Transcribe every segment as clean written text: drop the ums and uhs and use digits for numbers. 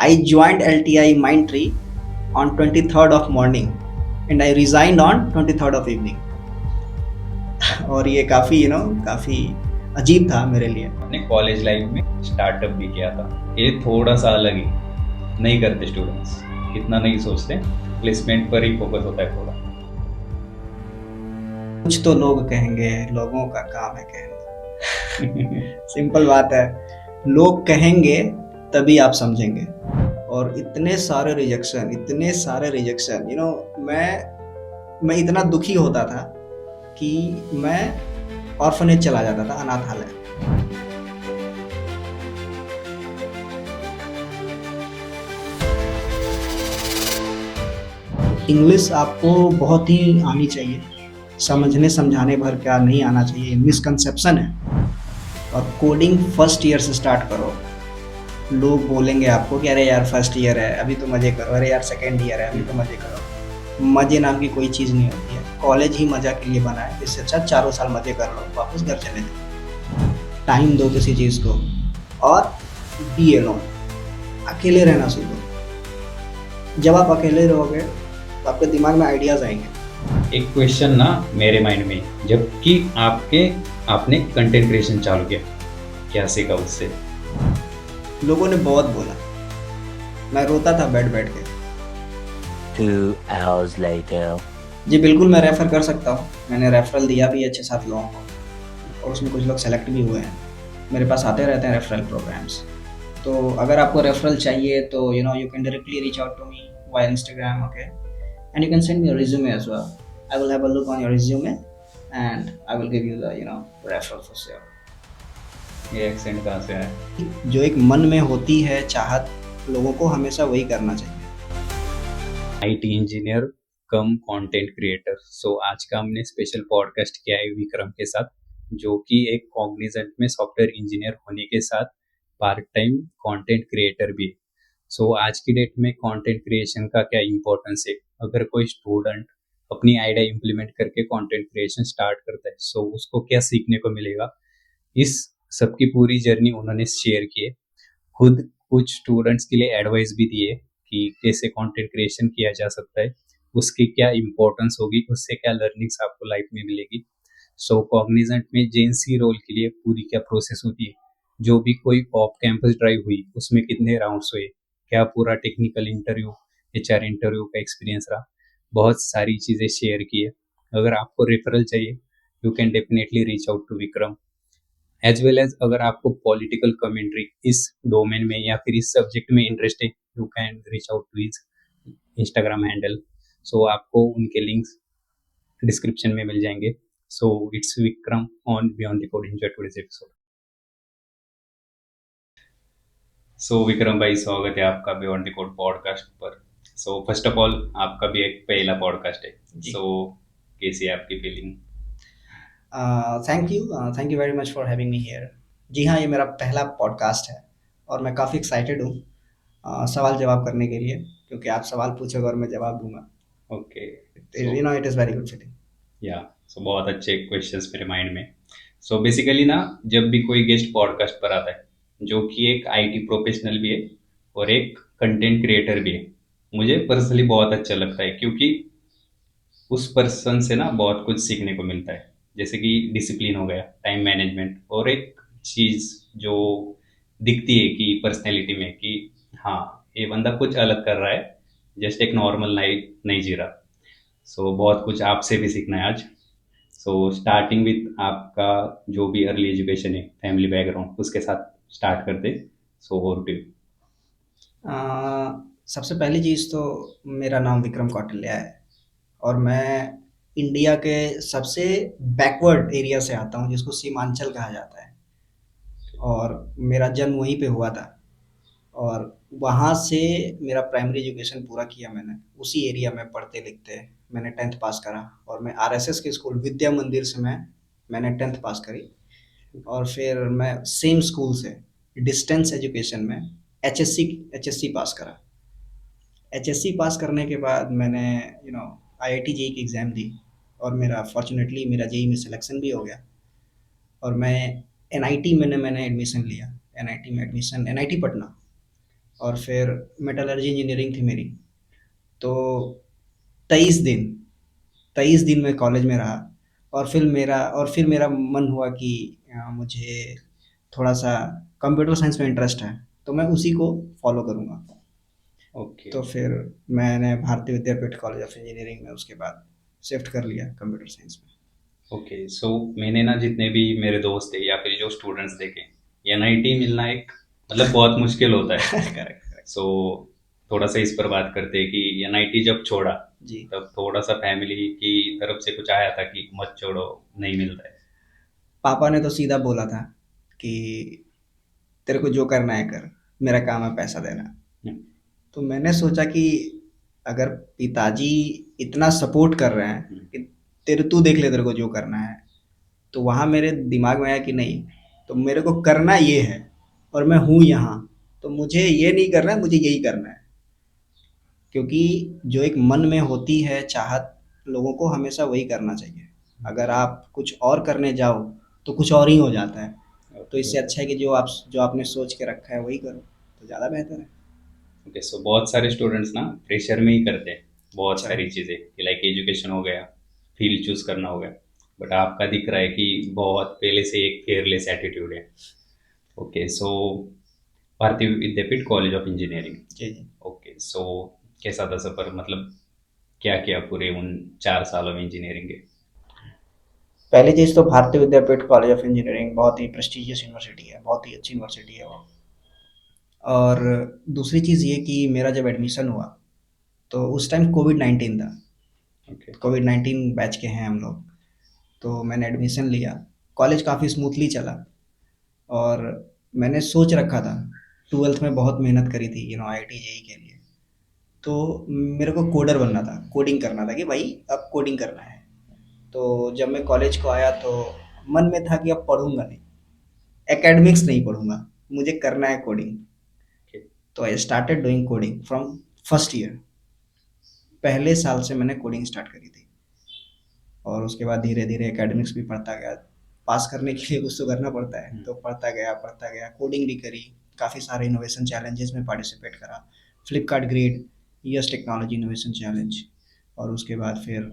I joined LTI Mindtree on 23rd of morning and I resigned on 23rd of evening. और ये काफ़ी काफ़ी अजीब था मेरे लिए। अपने कॉलेज लाइफ में स्टार्टअप भी किया था। ये थोड़ा सा अलग ही नहीं करते स्टूडेंट्स, इतना नहीं सोचते, प्लेसमेंट पर ही फोकस होता है थोड़ा। कुछ तो लोग कहेंगे, लोगों का काम है कहना। सिंपल बात है, लोग कहेंगे तभी आप समझेंगे। और इतने सारे रिजेक्शन मैं इतना दुखी होता था कि मैं ऑर्फनेज चला जाता था, अनाथालय। इंग्लिश आपको बहुत ही आनी चाहिए, समझने समझाने भर क्या नहीं आना चाहिए, मिसकंसेप्शन है। और कोडिंग फर्स्ट ईयर से स्टार्ट करो। लोग बोलेंगे आपको कि अरे यार फर्स्ट ईयर है अभी तो मज़े करो, अरे यार सेकेंड ईयर है अभी तो मज़े करो। मज़े नाम की कोई चीज़ नहीं होती है, कॉलेज ही मज़ा के लिए बना है। इससे अच्छा चारों साल मज़े कर लो, वापस घर चले जाओ। टाइम दो किसी चीज़ को और बी एलोन, अकेले रहना सीखो। जब आप अकेले रहोगे तो आपके दिमाग में आइडियाज़ आएंगे। एक क्वेश्चन ना मेरे माइंड में, जबकि आपने कंटेंट क्रिएशन चालू किया, क्या सीखा उससे? लोगों ने बहुत बोला, मैं रोता था बैठ बैठ के। 2 hours later. जी बिल्कुल, मैं रेफ़र कर सकता हूँ। मैंने रेफ़रल दिया भी है 6-7 लोगों को और उसमें कुछ लोग सेलेक्ट भी हुए हैं। मेरे पास आते रहते हैं रेफ़रल प्रोग्राम्स। तो अगर आपको रेफ़रल चाहिए तो you can directly reach out to me via Instagram, okay? And you can send me your resume as well. I will have a look on your resume and I will give you the referral for sure. ये accent कहाँ से है? जो एक मन में होती है चाहत, लोगों को हमेशा वही करना चाहिए। IT engineer cum content creator. So आज का हमने स्पेशल पॉडकास्ट किया है विक्रम के साथ, जो कि एक कॉग्निजेंट में सॉफ्टवेयर इंजीनियर होने के साथ पार्ट टाइम कंटेंट क्रिएटर भी है। सो आज की डेट में कंटेंट क्रिएशन का क्या इम्पोर्टेंस है, अगर कोई स्टूडेंट अपनी आइडिया इम्प्लीमेंट करके कंटेंट क्रिएशन स्टार्ट करता है, सो उसको क्या सीखने को मिलेगा, इस सबकी पूरी जर्नी उन्होंने शेयर की है। खुद कुछ स्टूडेंट्स के लिए एडवाइस भी दिए कि कैसे कंटेंट क्रिएशन किया जा सकता है, उसकी क्या इम्पोर्टेंस होगी, उससे क्या लर्निंग्स आपको लाइफ में मिलेगी। सो कॉग्निजेंट में जेएनसी रोल के लिए पूरी क्या प्रोसेस होती है, जो भी कोई ऑफ कैंपस ड्राइव हुई उसमें कितने राउंड्स हुए, क्या पूरा टेक्निकल इंटरव्यू, एचआर इंटरव्यू का एक्सपीरियंस रहा, बहुत सारी चीज़ें शेयर की है। अगर आपको रेफरल चाहिए, you can definitely reach out to Vikram. As well as अगर आपको पॉलिटिकल कमेंट्री इस डोमेन में या फिर इस सब्जेक्ट में इंटरेस्ट है, you can reach out to his Instagram handle. So आपको उनके लिंक्स डिस्क्रिप्शन में मिल जाएंगे। So it's Vikram on beyond the code. Enjoy today's episode. So Vikram भाई, स्वागत है आपका बियॉन्ड द कोड पॉडकास्ट पर। सो फर्स्ट ऑफ ऑल, आपका भी एक पहला पॉडकास्ट है। जी। सो कैसी है आपकी feeling? Thank you very much for having me here. जी हाँ, ये मेरा पहला पॉडकास्ट है और मैं काफ़ी एक्साइटेड हूँ सवाल जवाब करने के लिए, क्योंकि आप सवाल पूछोगे और मैं जवाब दूंगा। Okay. It is very good feeling. या सो बहुत अच्छे क्वेश्चंस मेरे माइंड में। सो बेसिकली ना, जब भी कोई गेस्ट पॉडकास्ट पर आता है, जो कि एक आईटी प्रोफेशनल भी है और एक कंटेंट क्रिएटर भी है, मुझे पर्सनली बहुत अच्छा लगता है, क्योंकि उस पर्सन से ना बहुत कुछ सीखने को मिलता है। जैसे कि डिसिप्लिन हो गया, टाइम मैनेजमेंट, और एक चीज़ जो दिखती है कि पर्सनैलिटी में कि हाँ, ये बंदा कुछ अलग कर रहा है, जस्ट एक नॉर्मल लाइफ नहीं जी रहा। सो बहुत कुछ आपसे भी सीखना है आज। सो स्टार्टिंग विथ आपका जो भी अर्ली एजुकेशन है, फैमिली बैकग्राउंड, उसके साथ स्टार्ट करते। So over to you. सबसे पहली चीज़ तो मेरा नाम विक्रम कौटिल्या है और मैं इंडिया के सबसे बैकवर्ड एरिया से आता हूँ, जिसको सीमांचल कहा जाता है। और मेरा जन्म वहीं पे हुआ था और वहाँ से मेरा प्राइमरी एजुकेशन पूरा किया मैंने। उसी एरिया में पढ़ते लिखते मैंने 10th पास करा और मैं आरएसएस के स्कूल विद्या मंदिर से मैंने 10th पास करी। और फिर मैं सेम स्कूल से डिस्टेंस एजुकेशन में एचएससी पास करा। एचएससी पास करने के बाद मैंने आईआईटी जेई की एग्ज़ाम दी और मेरा फॉर्चुनेटली मेरा जेई में सिलेक्शन भी हो गया और मैं एनआईटी मैंने एडमिशन लिया। एनआईटी में एडमिशन, एनआईटी पटना। और फिर मेटलर्जी इंजीनियरिंग थी मेरी। तो 23 दिन 23 दिन मैं कॉलेज में रहा। और फिर मेरा मन हुआ कि मुझे थोड़ा सा कंप्यूटर साइंस में इंटरेस्ट है, तो मैं उसी को फॉलो करूँगा। ओके। तो फिर मैंने भारतीय विद्यापीठ कॉलेज ऑफ इंजीनियरिंग में उसके बाद शिफ्ट कर लिया कंप्यूटर साइंस में। ओके, सो मैंने ना जितने भी मेरे दोस्त थे या फिर जो स्टूडेंट्स देखे, एनआईटी मिलना एक मतलब बहुत मुश्किल होता है। Correct correct. सो थोड़ा सा इस पर बात करते हैं कि एनआईटी जब छोड़ा जी। तब थोड़ा सा फैमिली की तरफ से कुछ आया था कि मत छोड़ो, नहीं मिलता है। पापा ने तो सीधा बोला था कि तेरे को जो करना है कर, मेरा काम है पैसा देना। हम्म, तो मैंने सोचा कि अगर पिताजी इतना सपोर्ट कर रहे हैं हम्म, कि तेरे तू देख ले तेरे को जो करना है, तो वहाँ मेरे दिमाग में आया कि नहीं, तो मेरे को करना ये है और मैं हूँ यहाँ, तो मुझे ये नहीं करना है, मुझे यही करना है। क्योंकि जो एक मन में होती है चाहत, लोगों को हमेशा वही करना चाहिए। अगर आप कुछ और करने जाओ तो कुछ और ही हो जाता है। तो ओके। इससे अच्छा है कि जो आपने सोच के रखा है वही करो, तो ज़्यादा बेहतर है। ओके, सो बहुत सारे स्टूडेंट्स ना प्रेशर में ही करते हैं बहुत अच्छा। सारी चीज़ें, कि लाइक एजुकेशन हो गया, फील्ड चूज करना हो गया, बट आपका दिख रहा है कि बहुत पहले से एक फेयरलेस एटीट्यूड है। Okay, so Bharati Vidyapeeth college of engineering. जी जी। ओके, सो कैसा था सफ़र, मतलब क्या किया पूरे उन 4 सालों में इंजीनियरिंग के? पहली चीज़ तो भारतीय विद्यापीठ कॉलेज ऑफ इंजीनियरिंग बहुत ही प्रेस्टिजियस यूनिवर्सिटी है, बहुत ही अच्छी यूनिवर्सिटी है वो। और दूसरी चीज़ ये कि मेरा जब एडमिशन हुआ तो उस टाइम कोविड 19 था। ओके। कोविड 19 बैच के हैं हम लोग। तो मैंने एडमिशन लिया, कॉलेज काफ़ी स्मूथली चला। और मैंने सोच रखा था, ट्वेल्थ में बहुत मेहनत करी थी आई आई टी जेई के लिए। तो मेरे को कोडर बनना था, कोडिंग करना था कि भाई अब कोडिंग करना है। तो जब मैं कॉलेज को आया तो मन में था कि अब पढ़ूंगा नहीं, एकेडमिक्स नहीं पढ़ूंगा, मुझे करना है कोडिंग। ओके। तो I started doing coding from first year. पहले साल से मैंने कोडिंग स्टार्ट करी थी। और उसके बाद धीरे धीरे एकेडमिक्स भी पढ़ता गया। पास करने के लिए कुछ तो करना पड़ता है, हम्म, तो पढ़ता गया, कोडिंग भी करी। काफ़ी सारे इनोवेशन चैलेंजेस में पार्टिसिपेट करा। Flipkart grade, yes technology innovation challenge. और उसके बाद फिर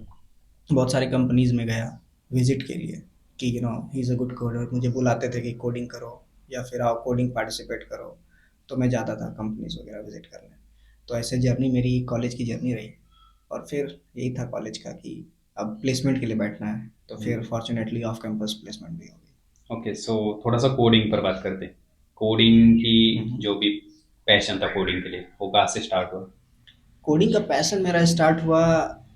बहुत सारी कंपनीज में गया विजिट के लिए कि he is a good coder, मुझे बुलाते थे कि कोडिंग करो या फिर आओ कोडिंग पार्टिसिपेट करो। तो मैं जाता था कंपनीज वगैरह विजिट करने। तो ऐसे जर्नी मेरी कॉलेज की जर्नी रही। और फिर यही था कॉलेज का कि अब प्लेसमेंट के लिए बैठना है, तो फिर हम्म। फॉर्चुनेटली ऑफ कैंपस प्लेसमेंट भी हो गई। ओके, सो थोड़ा सा कोडिंग पर बात करते हैं। कोडिंग की हम्म। जो भी पैशन था कोडिंग के लिए, वो कहाँ से स्टार्ट हुआ? कोडिंग का पैशन मेरा स्टार्ट हुआ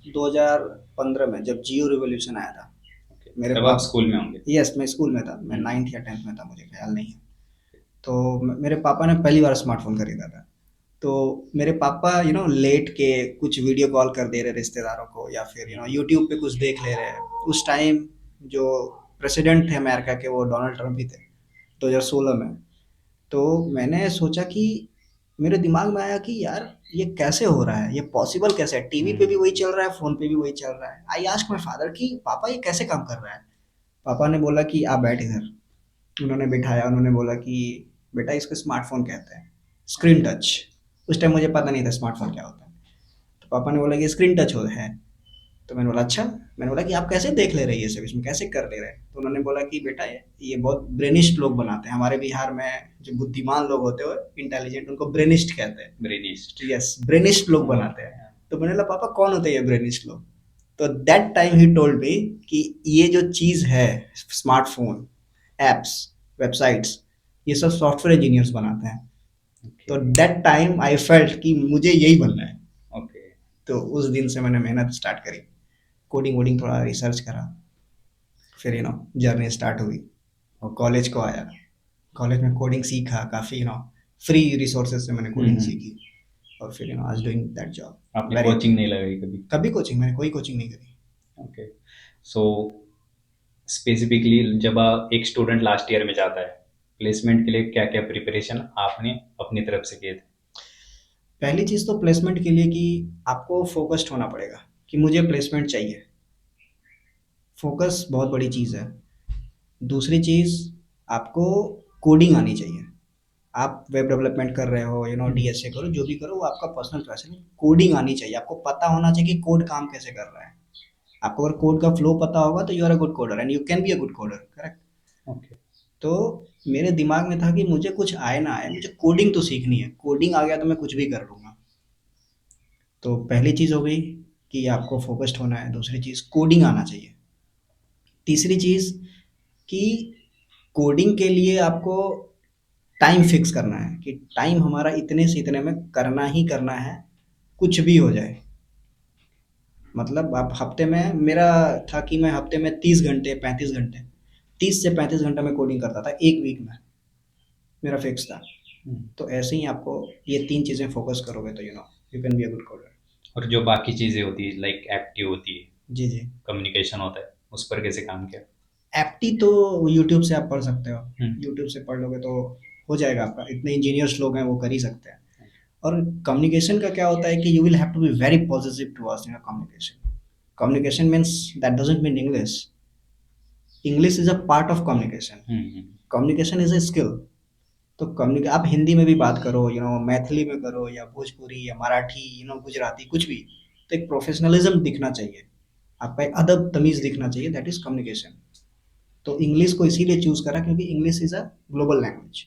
2015 में, जब जियो रिवॉल्यूशन आया था। ओके, मेरे तब आप पाप स्कूल में होंगे। यस, मैं स्कूल में था, मैं हम्म, 9th या 10th में था, मुझे ख्याल नहीं है। तो मेरे पापा ने पहली बार स्मार्टफोन खरीदा था। तो मेरे पापा लेट के कुछ वीडियो कॉल कर दे रहे रिश्तेदारों को, या फिर हम्म, यूट्यूब पे कुछ देख ले रहे हैं। उस टाइम जो प्रेसिडेंट थे अमेरिका के, वो डोनाल्ड ट्रंप ही थे, 2016 में। तो मैंने सोचा कि मेरे दिमाग में आया कि यार ये कैसे हो रहा है, ये पॉसिबल कैसे है, टीवी पे भी हम्म, वही चल रहा है, फोन पे भी वही चल रहा है। आई आस्क्ड माय फादर कि पापा ये कैसे काम कर रहा है। पापा ने बोला कि आप बैठ इधर। उन्होंने बिठाया, उन्होंने बोला कि बेटा इसको स्मार्टफोन कहते हैं, स्क्रीन टच। उस टाइम मुझे पता नहीं था स्मार्टफोन क्या होता है। तो पापा ने बोला कि स्क्रीन टच हो है। तो मैंने बोला अच्छा। मैंने बोला कि आप कैसे देख ले रहे हैं ये सब, इसमें कैसे कर ले रहे हैं। तो उन्होंने बोला कि बेटा ये बहुत ब्रेनिस्ट लोग बनाते हैं, हमारे बिहार में जो बुद्धिमान लोग होते हैं, इंटेलिजेंट, उनको ब्रेनिस्ट कहते हैं। ब्रेनिस्ट। यस, ब्रेनिस्ट लोग बनाते हैं। तो मैंने बोला पापा कौन होते हैं ये ब्रेनिस्ट लोग। तो that time he told me कि ये जो चीज़ है, स्मार्टफोन, एप्स, वेबसाइट्स, ये सब सॉफ्टवेयर इंजीनियर्स बनाते हैं। ओके। तो दैट टाइम आई फेल्ट कि मुझे यही बनना है। ओके। तो उस दिन से मैंने मेहनत स्टार्ट करी, कोडिंग वोडिंग थोड़ा रिसर्च करा। फिर जर्नी स्टार्ट हुई और कॉलेज को आया। कॉलेज में कोडिंग सीखा काफ़ी, फ्री रिसोर्सेज से मैंने कोडिंग हम्म। सीखी। और फिर आज डूइंग दैट जॉब आपने वेरी। कोचिंग नहीं लगाई कभी? कभी कोचिंग, मैंने कोई कोचिंग नहीं करी। ओके, सो स्पेसिफिकली जब एक स्टूडेंट लास्ट ईयर में जाता है, प्लेसमेंट के लिए क्या क्या प्रिपरेशन आपने अपनी तरफ से किए थे? पहली चीज़ तो प्लेसमेंट के लिए कि आपको फोकस्ड होना पड़ेगा कि मुझे प्लेसमेंट चाहिए। फोकस बहुत बड़ी चीज़ है। दूसरी चीज़, आपको कोडिंग आनी चाहिए। आप वेब डेवलपमेंट कर रहे हो, हम्म, डीएसए करो, जो भी करो वो आपका पर्सनल चॉइस है। कोडिंग आनी चाहिए, आपको पता होना चाहिए कि कोड काम कैसे कर रहा है। आपको अगर कोड का फ्लो पता होगा तो you are a good coder and you can be a good coder, correct. Okay. तो मेरे दिमाग में था कि मुझे कुछ आए ना आए, मुझे कोडिंग तो सीखनी है, कोडिंग आ गया तो मैं कुछ भी कर लूँगा। तो पहली चीज़ हो गई कि आपको फोकस्ड होना है, दूसरी चीज़ कोडिंग आना चाहिए, तीसरी चीज़ कि कोडिंग के लिए आपको टाइम फिक्स करना है कि टाइम हमारा इतने से इतने में करना ही करना है, कुछ भी हो जाए। मतलब आप हफ्ते में, मेरा था कि मैं हफ्ते में 30 घंटे 35 घंटे, 30 से 35 घंटा मैं कोडिंग करता था एक वीक में, मेरा फिक्स था। हम्म। तो ऐसे ही आपको ये तीन चीज़ें फोकस करोगे तो you can be a good coder. और जो बाकी चीज़ें होती है लाइक एक्टिव होती है, जी जी। कम्युनिकेशन होता है, उस पर कैसे काम किया? एप्टी तो यूट्यूब से आप पढ़ सकते हो, हम्म। यूट्यूब से पढ़ लोगे तो हो जाएगा आपका, इतने इंजीनियर्स लोग हैं वो कर ही सकते हैं। और कम्युनिकेशन का क्या होता है कि you will have to be very positive towards in communication. Communication means that doesn't mean English, English is a part of communication, hmm. Communication is a skill. तो कम्युनिक आप हिंदी में भी बात करो, मैथिली में करो या भोजपुरी या मराठी, गुजराती, कुछ भी, तो एक प्रोफेशनलिज्म दिखना चाहिए, आपका एक अदब तमीज दिखना चाहिए, दैट इज कम्युनिकेशन। तो इंग्लिश को इसीलिए चूज करा क्योंकि English is a global language.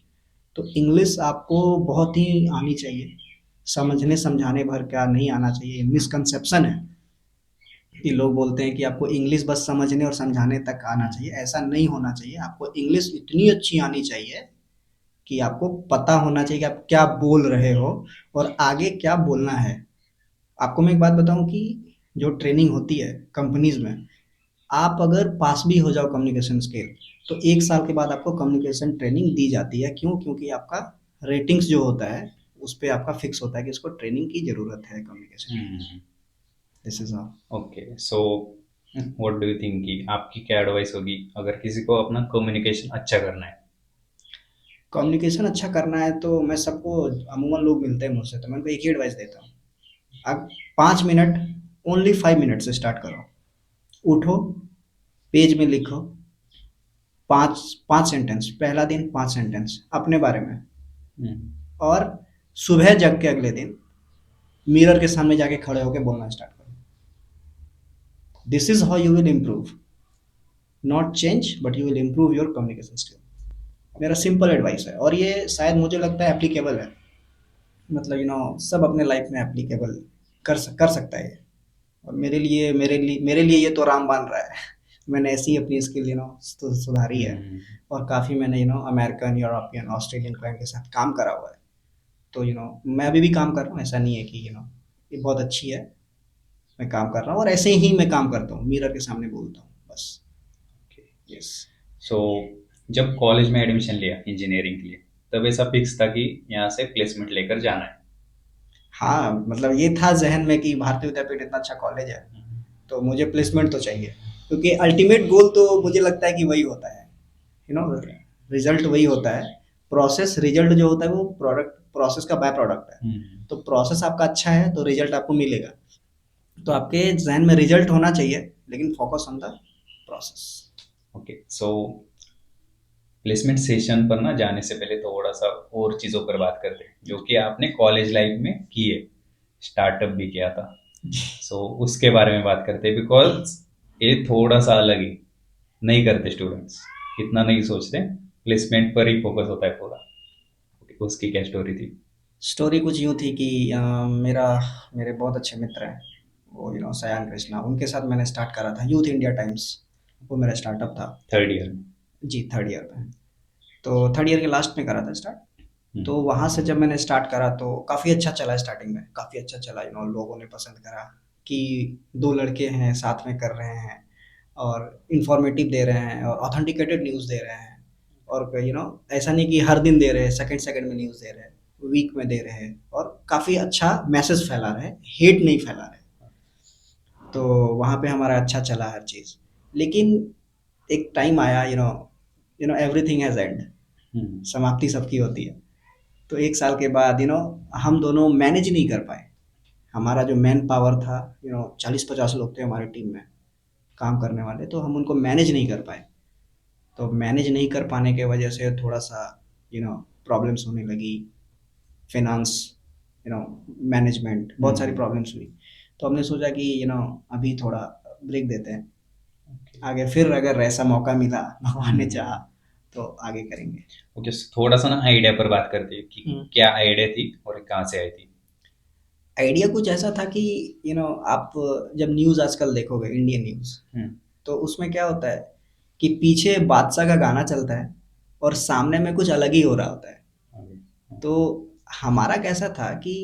तो इंग्लिश आपको बहुत ही आनी चाहिए, समझने समझाने भर क्या नहीं आना चाहिए। मिसकंसेप्शन है कि लोग बोलते हैं कि आपको इंग्लिश बस समझने और समझाने तक आना चाहिए, ऐसा नहीं होना चाहिए। आपको इंग्लिश इतनी अच्छी आनी चाहिए कि आपको पता होना चाहिए कि आप क्या बोल रहे हो और आगे क्या बोलना है। आपको मैं एक बात बताऊं कि जो ट्रेनिंग होती है कंपनीज में, आप अगर पास भी हो जाओ कम्युनिकेशन स्किल, तो 1 साल के बाद आपको कम्युनिकेशन ट्रेनिंग दी जाती है। क्यों? क्योंकि आपका रेटिंग्स जो होता है उस पे आपका फिक्स होता है कि इसको ट्रेनिंग की जरूरत है कम्युनिकेशन के लिए। Hmm. This is how. Okay, so what do you think कि आपकी क्या एडवाइस होगी अगर किसी को अपना कम्युनिकेशन अच्छा करना है? कम्युनिकेशन अच्छा करना है तो मैं सबको, अमूमन लोग मिलते हैं मुझसे तो मैं उनको एक ही एडवाइस देता हूँ। अब 5 मिनट, ओनली 5 मिनट से स्टार्ट करो। उठो, पेज में लिखो 5 5 सेंटेंस, पहला दिन 5 सेंटेंस अपने बारे में। हम्म। और सुबह जग के अगले दिन मिरर के सामने जाके खड़े होके बोलना स्टार्ट करो। This is how you will improve, not change but you will improve your communication skill. मेरा सिंपल एडवाइस है और ये शायद मुझे लगता है एप्लीकेबल है, मतलब सब अपने लाइफ में एप्लीकेबल कर सकता है ये। और मेरे लिए ये तो रामबाण रहा है। मैंने ऐसी ही अपनी स्किल सुधारी है। हम्म। और काफ़ी मैंने अमेरिकन, यूरोपियन, ऑस्ट्रेलियन क्लाइंट के साथ काम करा हुआ है। तो मैं अभी भी काम कर रहा हूँ, ऐसा नहीं है कि ये बहुत अच्छी है। मैं काम कर रहा हूँ और ऐसे ही मैं काम करता हूँ, मिरर के सामने बोलता हूँ बस। यस। सो जब कॉलेज में एडमिशन लिया इंजीनियरिंग के लिए, तब ऐसा फिक्स था कि यहाँ से प्लेसमेंट लेकर जाना है? हाँ, मतलब ये था जहन में कि भारतीय विद्यापीठ इतना अच्छा कॉलेज है तो मुझे प्लेसमेंट तो चाहिए, क्योंकि अल्टीमेट गोल तो मुझे लगता है कि वही होता है, यू नो ओके। रिजल्ट वही होता है। प्रोसेस, रिजल्ट जो होता है वो प्रोडक्ट, प्रोसेस का बाय प्रोडक्ट है। हम्म। तो प्रोसेस आपका अच्छा है तो रिजल्ट आपको मिलेगा। तो आपके जहन में रिजल्ट होना चाहिए लेकिन focus on the process. Okay, so placement session पर ना जाने से पहले थोड़ा सा और चीज़ों पर बात करते हैं जो कि आपने कॉलेज लाइफ में की है, स्टार्टअप भी किया था। सो उसके बारे में बात करते हैं बिकॉज ये थोड़ा सा अलग ही नहीं करते स्टूडेंट्स, इतना नहीं सोचते, प्लेसमेंट पर ही फोकस होता है पूरा। Okay, उसकी क्या स्टोरी थी? स्टोरी कुछ यूँ थी कि मेरे बहुत अच्छे मित्र हैं, वो सयान कृष्णा, उनके साथ मैंने स्टार्ट करा था यूथ इंडिया टाइम्स। वो मेरा स्टार्टअप था। थर्ड ईयर में? जी, थर्ड ईयर में। तो थर्ड ईयर के लास्ट में करा था स्टार्ट। हम्म। तो वहाँ से जब मैंने स्टार्ट करा तो काफ़ी अच्छा चला, स्टार्टिंग में काफ़ी अच्छा चला, लोगों ने पसंद करा कि दो लड़के हैं साथ में कर रहे हैं और इंफॉर्मेटिव दे रहे हैं और ऑथेंटिकेटेड न्यूज़ दे रहे हैं। और ऐसा नहीं कि हर दिन दे रहे हैं, सेकंड सेकंड में न्यूज़ दे रहे हैं, वीक में दे रहे हैं और काफ़ी अच्छा मैसेज फैला रहे हैं, हेट नहीं फैला रहे। तो वहाँ पे हमारा अच्छा चला हर चीज़। लेकिन एक टाइम आया, एवरीथिंग हैज़ एंड, हम्म। समाप्ति सबकी होती है। तो 1 साल के बाद हम दोनों मैनेज नहीं कर पाए। हमारा जो मैन पावर था, 40-50 लोग थे हमारी टीम में काम करने वाले, तो हम उनको मैनेज नहीं कर पाए। तो मैनेज नहीं कर पाने के वजह से थोड़ा सा प्रॉब्लम्स होने लगी, फाइनेंस, मैनेजमेंट, बहुत सारी प्रॉब्लम्स हुई। तो हमने सोचा कि अभी थोड़ा ब्रेक देते हैं, आगे फिर अगर ऐसा मौका मिला, भगवान ने चाहा, तो आगे करेंगे। ओके, थोड़ा सा ना आइडिया पर बात करते हैं कि क्या आइडिया थी और कहाँ से आई थी। आइडिया कुछ ऐसा था कि आप जब न्यूज़ आजकल देखोगे, इंडियन न्यूज़, तो उसमें क्या होता है कि पीछे बादशाह का गाना चलता है और सामने में कुछ अलग ही हो रहा होता है। तो हमारा कैसा था कि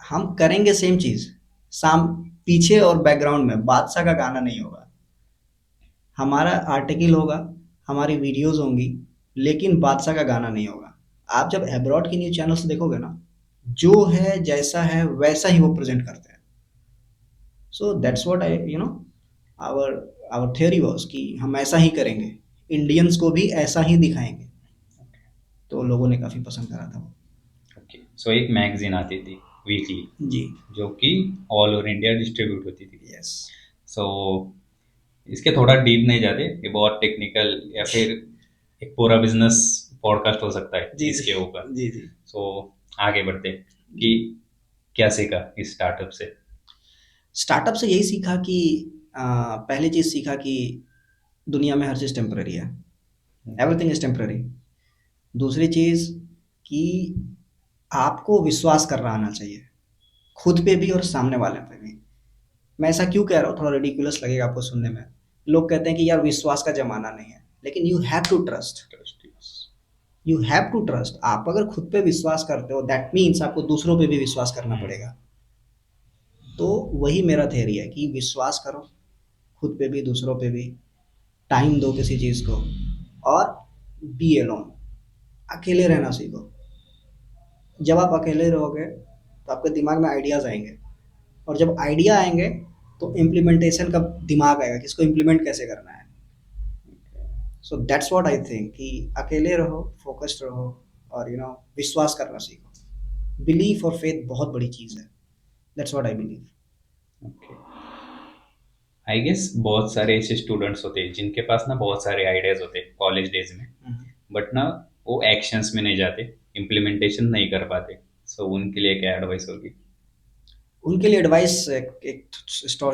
हम करेंगे सेम चीज़, साम पीछे और बैकग्राउंड में बादशाह का गाना नहीं होगा, हमारा आर्टिकल होगा, हमारी वीडियोस होंगी, लेकिन बादशाह का गाना नहीं होगा। आप जब अब्रॉड की न्यूज़ चैनल्स देखोगे ना, जो है जैसा है वैसा ही वो प्रेजेंट करते हैं। So that's what I our our theory was कि हम ऐसा ही करेंगे, इंडियंस को भी ऐसा ही दिखाएंगे। तो लोगों ने काफ़ी पसंद करा था वो। ओके, सो एक मैगजीन आती थी वीकली, जी। जो कि ऑल ओवर इंडिया डिस्ट्रीब्यूट होती थी। यस। सो इसके थोड़ा डीप नहीं जाते, ये बहुत टेक्निकल या फिर एक पूरा बिजनेस पॉडकास्ट हो सकता है जी जी इसके ऊपर। जी जी सो आगे बढ़ते हैं कि क्या सीखा इस स्टार्टअप से। स्टार्टअप से यही सीखा कि पहली चीज़ सीखा कि दुनिया में हर चीज़ टेम्पररी है, एवरीथिंग इज टेम्पररी। दूसरी चीज़ कि आपको विश्वास करना आना चाहिए, खुद पे भी और सामने वाले पे भी। मैं ऐसा क्यों कह रहा हूँ, थोड़ा रेडिकुलस लगेगा आपको सुनने में। लोग कहते हैं कि यार विश्वास का जमाना नहीं है, लेकिन you have to trust, you have to trust. आप अगर खुद पे विश्वास करते हो, दैट मीन्स आपको दूसरों पे भी विश्वास करना पड़ेगा। तो वही मेरा थ्योरी है कि विश्वास करो, खुद पे भी दूसरों पे भी, टाइम दो किसी चीज़ को, और बी अलोन, अकेले रहना सीखो। जब आप अकेले रहोगे तो आपके दिमाग में आइडियाज़ आएंगे, और जब आइडिया आएंगे तो इम्प्लीमेंटेशन का दिमाग आएगा कि इसको इम्प्लीमेंट कैसे करना है। सो दैट्स व्हाट आई थिंक कि अकेले रहो, फोकस्ड रहो, और विश्वास करना सीखो। बिलीफ और फेथ बहुत बड़ी चीज़ है। That's what I believe. Okay, I guess बहुत सारे ऐसे स्टूडेंट्स होते हैं जिनके पास ना बहुत सारे आइडियाज होते हैं कॉलेज डेज में, बट ना वो एक्शंस में नहीं जाते, इम्प्लीमेंटेशन नहीं कर पाते। सो उनके लिए क्या एडवाइस होगी। उनके लिए एडवाइस, एक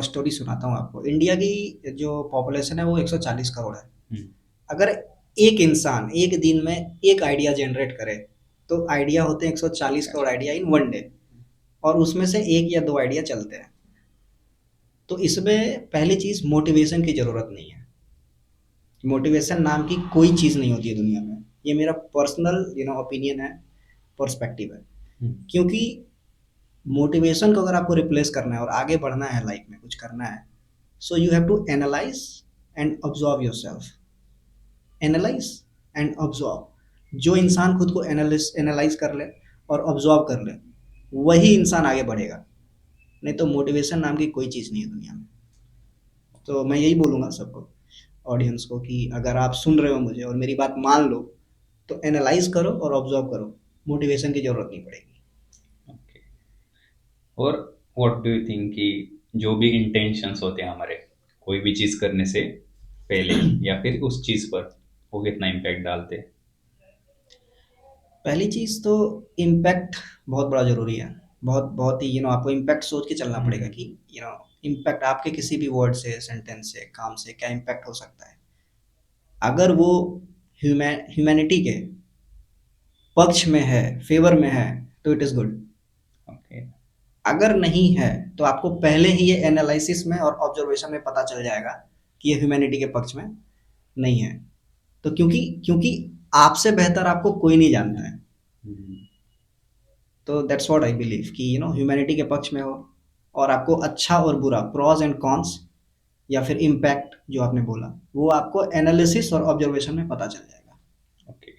स्टोरी सुनाता हूँ आपको। इंडिया की जो पॉपुलेशन है वो 140 करोड़ है। अगर एक इंसान एक दिन में एक आइडिया जनरेट करे, तो आइडिया होते हैं 140 crore idea in one day, और उसमें से एक या दो आइडिया चलते हैं। तो इसमें पहली चीज़, मोटिवेशन की ज़रूरत नहीं है। मोटिवेशन नाम की कोई चीज़ नहीं होती है दुनिया में। ये मेरा पर्सनल ओपिनियन है, पर्सपेक्टिव है। क्योंकि मोटिवेशन को अगर आपको रिप्लेस करना है और आगे बढ़ना है लाइफ में, कुछ करना है, so you have to analyse and observe yourself. Analyse and observe. जो इंसान खुद को एनालाइज कर ले और ऑब्जर्व कर ले, वही इंसान आगे बढ़ेगा। नहीं तो मोटिवेशन नाम की कोई चीज़ नहीं है दुनिया में। तो मैं यही बोलूँगा सबको, ऑडियंस को, कि अगर आप सुन रहे हो मुझे और मेरी बात मान लो, तो एनालाइज करो और ऑब्जर्व करो, मोटिवेशन की ज़रूरत नहीं पड़ेगी। ओके, और व्हाट डू यू थिंक कि जो भी इंटेंशंस होते हैं हमारे कोई भी चीज़ करने से पहले या फिर उस चीज़ पर, वो कितना इम्पैक्ट डालते हैं। पहली चीज़ तो इम्पैक्ट बहुत बड़ा ज़रूरी है। बहुत बहुत ही आपको इम्पैक्ट सोच के चलना पड़ेगा कि इम्पैक्ट आपके किसी भी वर्ड से, सेंटेंस से, काम से क्या इम्पैक्ट हो सकता है। अगर वो ह्यूमैनिटी के पक्ष में है, फेवर में है, तो इट इज़ गुड। ओके, अगर नहीं है, तो आपको पहले ही ये एनालिसिस में और ऑब्जर्वेशन में पता चल जाएगा कि ये ह्यूमैनिटी के पक्ष में नहीं है। तो क्योंकि क्योंकि आपसे बेहतर आपको कोई नहीं जानता है। तो दैट्स व्हाट आई बिलीव कि ह्यूमैनिटी के पक्ष में हो, और आपको अच्छा और बुरा, प्रॉज एंड कॉन्स, या फिर इम्पैक्ट जो आपने बोला, वो आपको एनालिसिस और ऑब्जर्वेशन में पता चल जाएगा। ओके,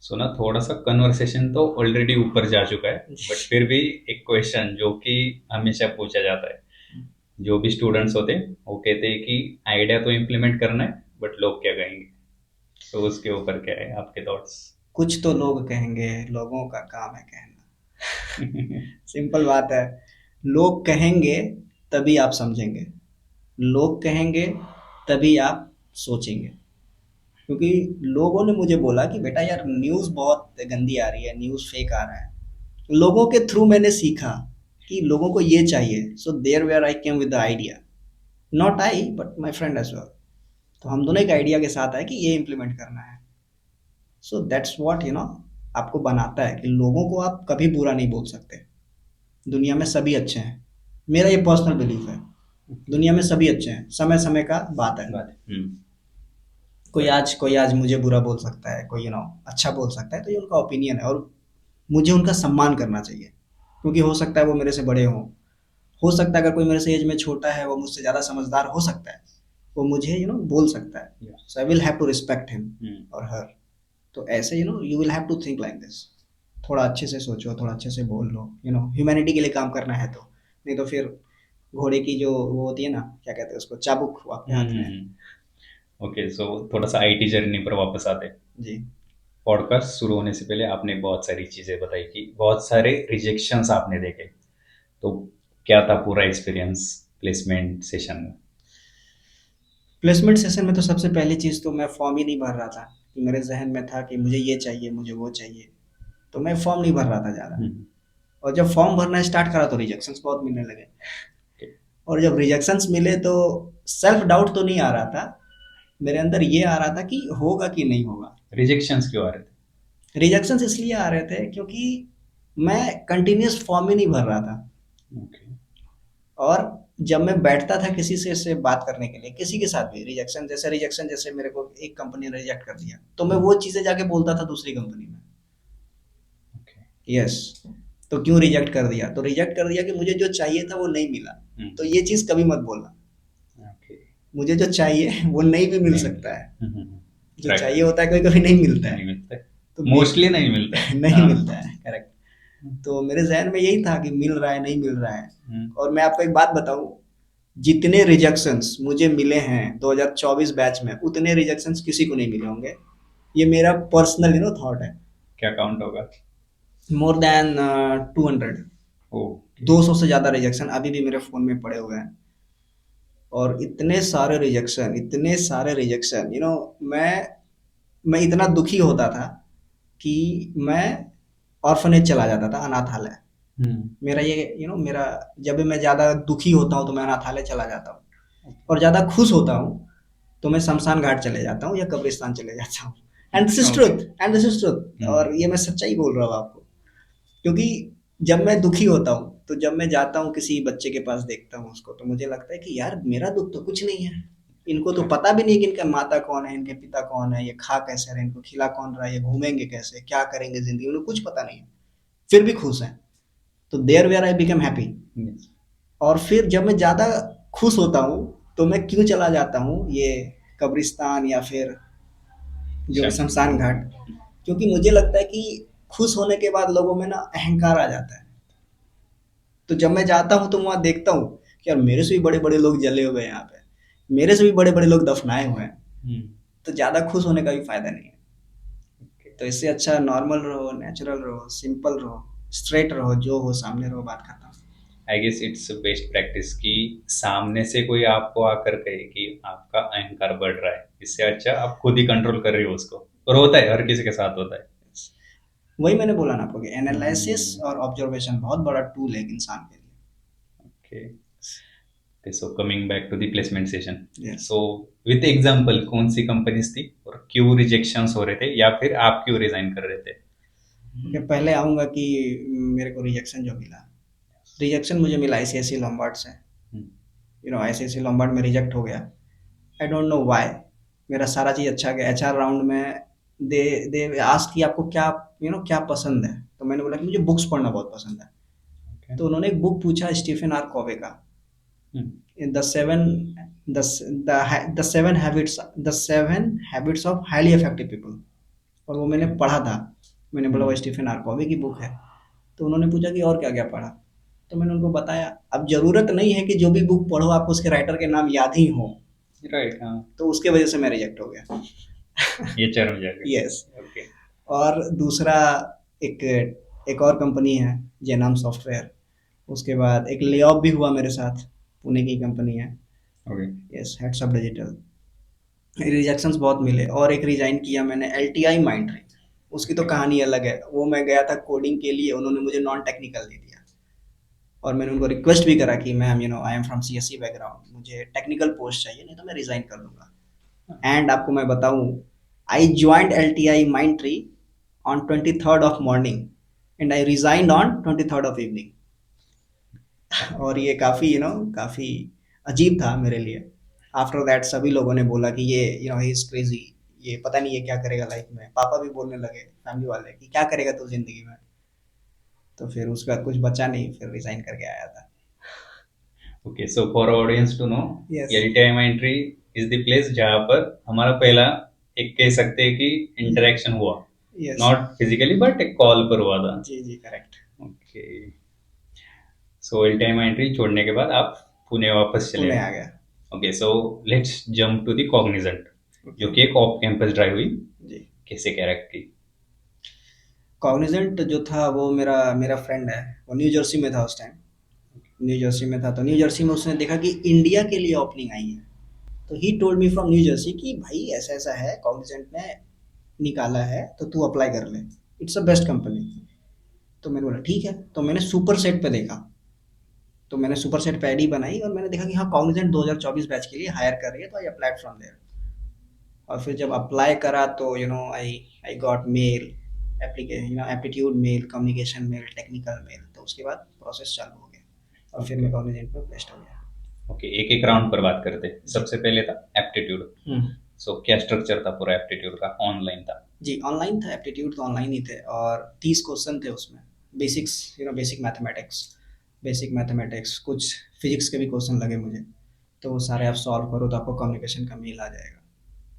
सो ना थोड़ा सा कन्वर्सेशन तो ऑलरेडी ऊपर जा चुका है, बट फिर भी एक क्वेश्चन जो कि हमेशा पूछा जाता है, जो भी स्टूडेंट्स होते हैं वो कहते हैं कि आइडिया तो इम्प्लीमेंट करना है, बट लोग क्या कहेंगे। तो उसके ऊपर क्या है आपके थॉट्स। कुछ तो लोग कहेंगे, लोगों का काम है कहना। सिंपल बात है। लोग कहेंगे तभी आप समझेंगे, लोग कहेंगे तभी आप सोचेंगे। क्योंकि लोगों ने मुझे बोला कि बेटा यार न्यूज़ बहुत गंदी आ रही है, न्यूज़ फेक आ रहा है। लोगों के थ्रू मैंने सीखा कि लोगों को ये चाहिए, so there where I came with the idea, not I but my friend as well. तो हम दोनों एक आइडिया के साथ आए कि ये इम्प्लीमेंट करना है। सो दैट्स व्हाट आपको बनाता है कि लोगों को आप कभी बुरा नहीं बोल सकते। दुनिया में सभी अच्छे हैं, मेरा ये पर्सनल बिलीफ है। दुनिया में सभी अच्छे हैं, समय समय का बात है। बात है। कोई आज मुझे बुरा बोल सकता है, कोई अच्छा बोल सकता है, तो ये उनका ओपिनियन है और मुझे उनका सम्मान करना चाहिए। क्योंकि हो सकता है वो मेरे से बड़े हों, हो सकता है अगर कोई मेरे से एज में छोटा है, वो मुझसे ज़्यादा समझदार हो सकता है, वो मुझे बोल सकता है। या so I will have to respect him और हर। तो ऐसे you will have to think like this. थोड़ा अच्छे से सोचो, थोड़ा अच्छे से बोल लो, ह्यूमैनिटी के लिए काम करना है तो। नहीं तो फिर घोड़े की जो वो होती है ना, क्या कहते हैं उसको, चाबुक वो आपके हाथ में है। ओके, सो थोड़ा सा आईटी जर्नी पर वापस आते हैं। जी। पॉडकास्ट शुरू होने से पहले आपने बहुत सारी चीज़ें बताई कि बहुत सारे रिजेक्शंस आपने देखे, तो क्या था पूरा एक्सपीरियंस प्लेसमेंट सेशन में? प्लेसमेंट सेशन में तो सबसे पहली चीज़ तो मैं फॉर्म ही नहीं भर रहा था। कि मेरे जहन में था कि मुझे ये चाहिए, मुझे वो चाहिए, तो मैं फॉर्म नहीं भर रहा था ज़्यादा। हम्म, और जब फॉर्म भरना स्टार्ट करा तो रिजेक्शंस बहुत मिलने लगे। okay। और जब रिजेक्शंस मिले तो सेल्फ डाउट तो नहीं आ रहा था, मेरे अंदर ये आ रहा था कि होगा कि नहीं होगा। रिजेक्शंस क्यों आ रहे रिजेक्शंस इसलिए आ रहे थे क्योंकि मैं कंटिन्यूस फॉर्म ही नहीं भर रहा था। थे? ओके। और जब मैं बैठता था किसी से बात करने के लिए, किसी के साथ भी रिजेक्शन जैसे मेरे को एक कंपनी ने रिजेक्ट कर दिया, तो मैं वो चीज़ें जाके बोलता था दूसरी कंपनी में। ओके। यस। तो क्यों रिजेक्ट कर दिया, तो रिजेक्ट कर दिया कि मुझे जो चाहिए था वो नहीं मिला। तो ये चीज़ कभी मत बोलना। ओके। मुझे जो चाहिए वो नहीं भी मिल नहीं सकता है। मिलता। जो राइट। चाहिए होता है कभी कभी नहीं मिलता है। नहीं मिलता है। तो मोस्टली नहीं मिलता है। नहीं हाँ। मिलता है, करेक्ट। तो मेरे जहन में यही था कि मिल रहा है, नहीं मिल रहा है। हम्म, और मैं आपको एक बात बताऊं, जितने रिजेक्शंस मुझे मिले हैं 2024 बैच में, उतने रिजेक्शंस किसी को नहीं मिले होंगे। ये मेरा पर्सनल थॉट है। क्या काउंट होगा? More than 200। ओके। 200 से ज़्यादा रिजेक्शन अभी भी मेरे फ़ोन में पड़े हुए हैं। और इतने सारे रिजेक्शन मैं इतना दुखी होता था कि मैं ऑर्फनेज चला जाता था, अनाथालय। हम्म। मेरा ये मेरा जब भी मैं ज़्यादा दुखी होता हूँ तो मैं अनाथालय चला जाता हूँ। और ज़्यादा खुश होता हूँ तो मैं शमशान घाट चले जाता हूँ या कब्रिस्तान चले जाता हूँ। And this is okay. Truth, and this is truth, और हम्म। ये मैं सच्चाई बोल रहा हूँ आपको। क्योंकि जब मैं दुखी होता हूँ तो जब मैं जाता हूँ किसी बच्चे के पास, देखता हूँ उसको, तो मुझे लगता है कि यार मेरा दुख तो कुछ नहीं है। इनको तो पता भी नहीं कि इनका माता कौन है, इनके पिता कौन है, ये खा कैसे रहे, इनको खिला कौन रहा है, ये घूमेंगे कैसे, क्या करेंगे जिंदगी में, उन्हें कुछ पता नहीं है, फिर भी खुश हैं। तो there where I become happy. Yes। और फिर जब मैं ज़्यादा खुश होता हूँ तो मैं क्यों चला जाता हूँ ये कब्रिस्तान या फिर जो भी शम शमशान घाट। क्योंकि मुझे लगता है कि खुश होने के बाद लोगों में ना अहंकार आ जाता है। तो जब मैं जाता हूँ तो वहाँ देखता हूँ कि यार मेरे से भी बड़े बड़े लोग जले हुए हैं यहाँ पे, मेरे से भी बड़े बड़े लोग दफनाए हुए हैं। हम्म। तो ज़्यादा खुश होने का भी फायदा नहीं है। ओके। तो इससे अच्छा नॉर्मल रहो, नेचुरल रहो, सिंपल रहो, स्ट्रेट रहो, जो हो सामने रहो, बात खत्म। I guess it's best practice कि सामने से कोई आपको आकर कहे कि आपका अहंकार बढ़ रहा है, इससे अच्छा आप खुद ही कंट्रोल कर रहे हो उसको। और होता है, हर किसी के साथ होता है। वही मैंने बोला ना आपको कि एनालिसिस हम्म। और ऑब्जर्वेशन बहुत बड़ा टूल है एक इंसान के okay. So coming back to the placement session, लिए। यस। सो विथ एग्जांपल कौन सी कंपनीज थी और क्यों रिजेक्शंस हो रहे थे, या फिर आप क्यों रिजाइन कर रहे थे? ओके, पहले आऊँगा कि मेरे को रिजेक्शन जो मिला, रिजेक्शन मुझे मिला आईसीआईसी लॉम्बार्ड से। हम्म, आईसीआईसी लॉम्बार्ड में रिजेक्ट हो गया। I don't know why. मेरा सारा चीज़ अच्छा गया, एचआर राउंड में दे दे आस्क कि आपको क्या क्या पसंद है। तो मैंने बोला कि मुझे बुक्स पढ़ना बहुत पसंद है। ओके। तो उन्होंने एक बुक पूछा स्टीफन आर कॉवे का, hmm, the seven the seven habits of highly effective people. और वो मैंने ओके। पढ़ा था। मैंने बोला वो हम्म, स्टीफन आर कॉवे की बुक है। तो उन्होंने पूछा कि और क्या क्या पढ़ा। तो मैंने उनको बताया। अब जरूरत नहीं है कि जो भी बुक पढ़ो आपको उसके राइटर के नाम याद ही हो। राइट। हाँ। तो उसके वजह से मैं रिजेक्ट हो गया। ये चर हो जाएगा। यस। ओके। और दूसरा, एक एक और कंपनी है, जेनाम सॉफ्टवेयर। उसके बाद एक ले ऑफ भी हुआ मेरे साथ, पुणे की कंपनी है। Okay. Yes, heads up digital. Rejections बहुत मिले और एक रिजाइन किया मैंने एलटीआई माइंड्री। उसकी तो ओके। कहानी अलग है। वो मैं गया था कोडिंग के लिए, उन्होंने मुझे नॉन टेक्निकल दे दिया। और मैंने उनको रिक्वेस्ट भी करा कि ma'am I am from CSC background, मुझे टेक्निकल पोस्ट चाहिए, नहीं तो मैं रिजाइन कर दूंगा। एंड आपको मैं बताऊं, I joined L T I mind tree on 23rd of morning and I resign on 23rd of evening. और ये काफ़ी काफ़ी अजीब था मेरे लिए। आफ्टर दैट सभी लोगों ने बोला कि ये ही इज़ क्रेजी, ये पता नहीं ये क्या करेगा लाइफ में। पापा भी बोलने लगे, फैमिली वाले, कि क्या करेगा तू जिंदगी में। तो फिर उसके बाद कुछ बचा नहीं, फिर रिजाइन करके आया था। Okay, so for audience to know, yes. LTI entry is the place जहाँ पर हमारा पहला, एक कह सकते हैं कि इंटरेक्शन हुआ। यस। नॉट फिजिकली बट एक कॉल पर हुआ था। जी जी करेक्ट। ओके, सो एलटीआई एंट्री छोड़ने के बाद आप पुणे वापस चले पुणे आए। आ गया। Okay, so let's jump to the Cognizant, okay. जो कि एक ऑफ कैंपस ड्राइव हुई। जी। कैसे कैरेक्ट की? कॉग्निजेंट जो था वो मेरा मेरा फ्रेंड है। वो न्यू जर्सी में था उस टाइम। न्यू जर्सी में था, तो न्यू जर्सी में उसने देखा कि इंडिया के लिए ओपनिंग आई है। तो he told me from new Jersey कि भाई ऐसा ऐसा है, कॉग्निजेंट ने निकाला है, तो तू अप्लाई कर ले, इट्स अ बेस्ट कंपनी। तो मैंने बोला ठीक है। तो मैंने सुपर सेट पे देखा। तो मैंने सुपर सेट पे आईडी बनाई और मैंने देखा कि हाँ, कॉग्निजेंट 2024 बैच के लिए हायर कर रही है, तो आई अप्लाइड फ्रॉम देयर। और फिर जब अप्लाई करा तो I I got mail, application aptitude mail, communication mail, technical mail. तो उसके बाद प्रोसेस चालू हो गया और फिर ओके। मैं कॉग्निजेंट में प्लेस्ड हो गया। ओके, एक एक राउंड पर बात करते हैं। जी। सबसे पहले था एप्टीट्यूड। हम्म। सो क्या स्ट्रक्चर था पूरा एप्टीट्यूड का? ऑनलाइन था? जी ऑनलाइन था, एप्टीट्यूड तो ऑनलाइन ही थे और 30 क्वेश्चन थे उसमें। बेसिक्स, बेसिक मैथमेटिक्स, कुछ फिजिक्स के भी क्वेश्चन लगे मुझे। तो वो सारे आप सॉल्व करो तो आपको कम्युनिकेशन का मेल आ जाएगा।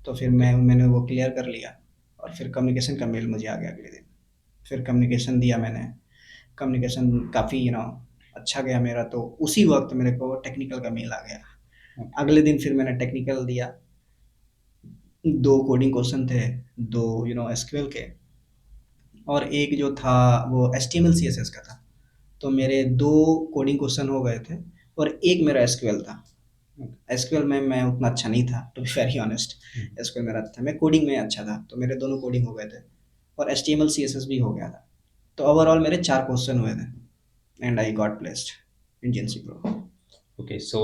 तो फिर ओके। मैंने वो क्लियर कर लिया और फिर कम्युनिकेशन का मेल मुझे आ गया अगले दिन। फिर कम्युनिकेशन दिया मैंने। कम्युनिकेशन काफ़ी अच्छा गया मेरा, तो उसी वक्त मेरे को टेक्निकल का मेल आ गया। ओके। अगले दिन फिर मैंने टेक्निकल दिया। दो कोडिंग क्वेश्चन थे, दो एसक्यूएल के, और एक जो था वो H T M L C S S का था। तो मेरे दो कोडिंग क्वेश्चन हो गए थे और एक मेरा एसक्यूएल था। एसक्यूएल में मैं उतना अच्छा नहीं था, to be very honest. SQL मेरा था, मैं कोडिंग में अच्छा था, तो मेरे दोनों कोडिंग हो गए थे और H T M L C S S भी हो गया था। तो ओवरऑल मेरे 4 क्वेश्चन हुए थे and I got placed in JNC pro. Okay, so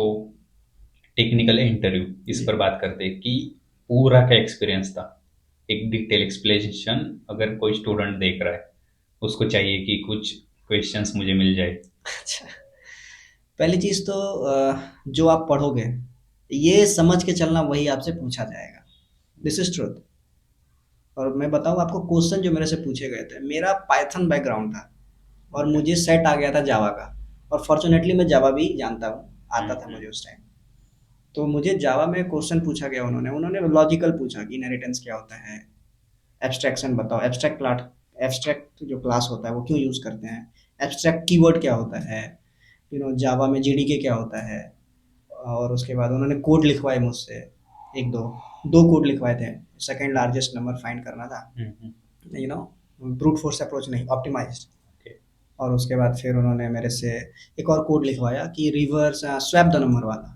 technical interview इस जी। पर बात करते हैं कि पूरा क्या एक्सपीरियंस था। एक डिटेल एक्सप्लेनेशन, अगर कोई स्टूडेंट देख रहा है, उसको चाहिए कि कुछ क्वेश्चंस मुझे मिल जाए। अच्छा। पहली चीज़ तो जो आप पढ़ोगे ये समझ के चलना, वही आपसे पूछा जाएगा। This is truth. और मैं बताऊँ आपको, क्वेश्चन जो मेरे से पूछे गए थे, मेरा पाइथन बैकग्राउंड था और ओके। मुझे सेट आ गया था जावा का। और फॉर्चुनेटली मैं जावा भी जानता हूँ, आता था मुझे उस टाइम। तो मुझे जावा में क्वेश्चन पूछा गया, उन्होंने उन्होंने लॉजिकल पूछा कि इनहेरिटेंस क्या होता है, एब्स्ट्रैक्शन बताओ, एब्स्ट्रैक्ट जो क्लास होता है वो क्यों यूज़ करते हैं, एब्स्ट्रैक्ट कीवर्ड क्या होता है, जावा में जेडीके क्या होता है। और उसके बाद उन्होंने कोड लिखवाए मुझसे, एक दो दो कोड लिखवाए थे। सेकंड लार्जेस्ट नंबर फाइंड करना था, you know brute force approach नहीं, ऑप्टिमाइज्ड। ओके। और उसके बाद फिर उन्होंने मेरे से एक और कोड लिखवाया कि रिवर्स स्वैप द नंबर वाला,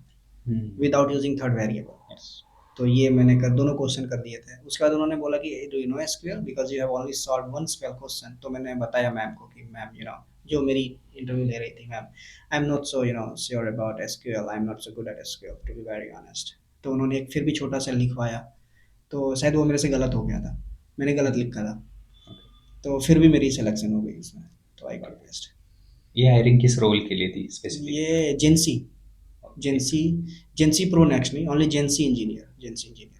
without using third variable. Yes. तो ये मैंने कर दोनों क्वेश्चन कर दिए थे। उसके बाद उन्होंने बोला कि do you know SQL because you have only solve one SQL question. तो मैंने बताया मैम को कि मैम जो मेरी इंटरव्यू ले रही थी, ma'am I am not so sure about SQL, I am not so good at SQL to be very honest. तो उन्होंने एक फिर भी छोटा सा लिखवाया। तो शायद वो मेरे से गलत हो गया था, मैंने गलत लिखा था। तो फिर भी मेरी सिलेक्शन हो गई इसमें। तो आई गॉट बेस्ट। ये हायरिंग किस रोल के लिए थी स्पेसिफिक? ये जेंसी, ओके। जेंसी जेंसी प्रो नेक्स्ट नहीं, ओनली जेंसी इंजीनियर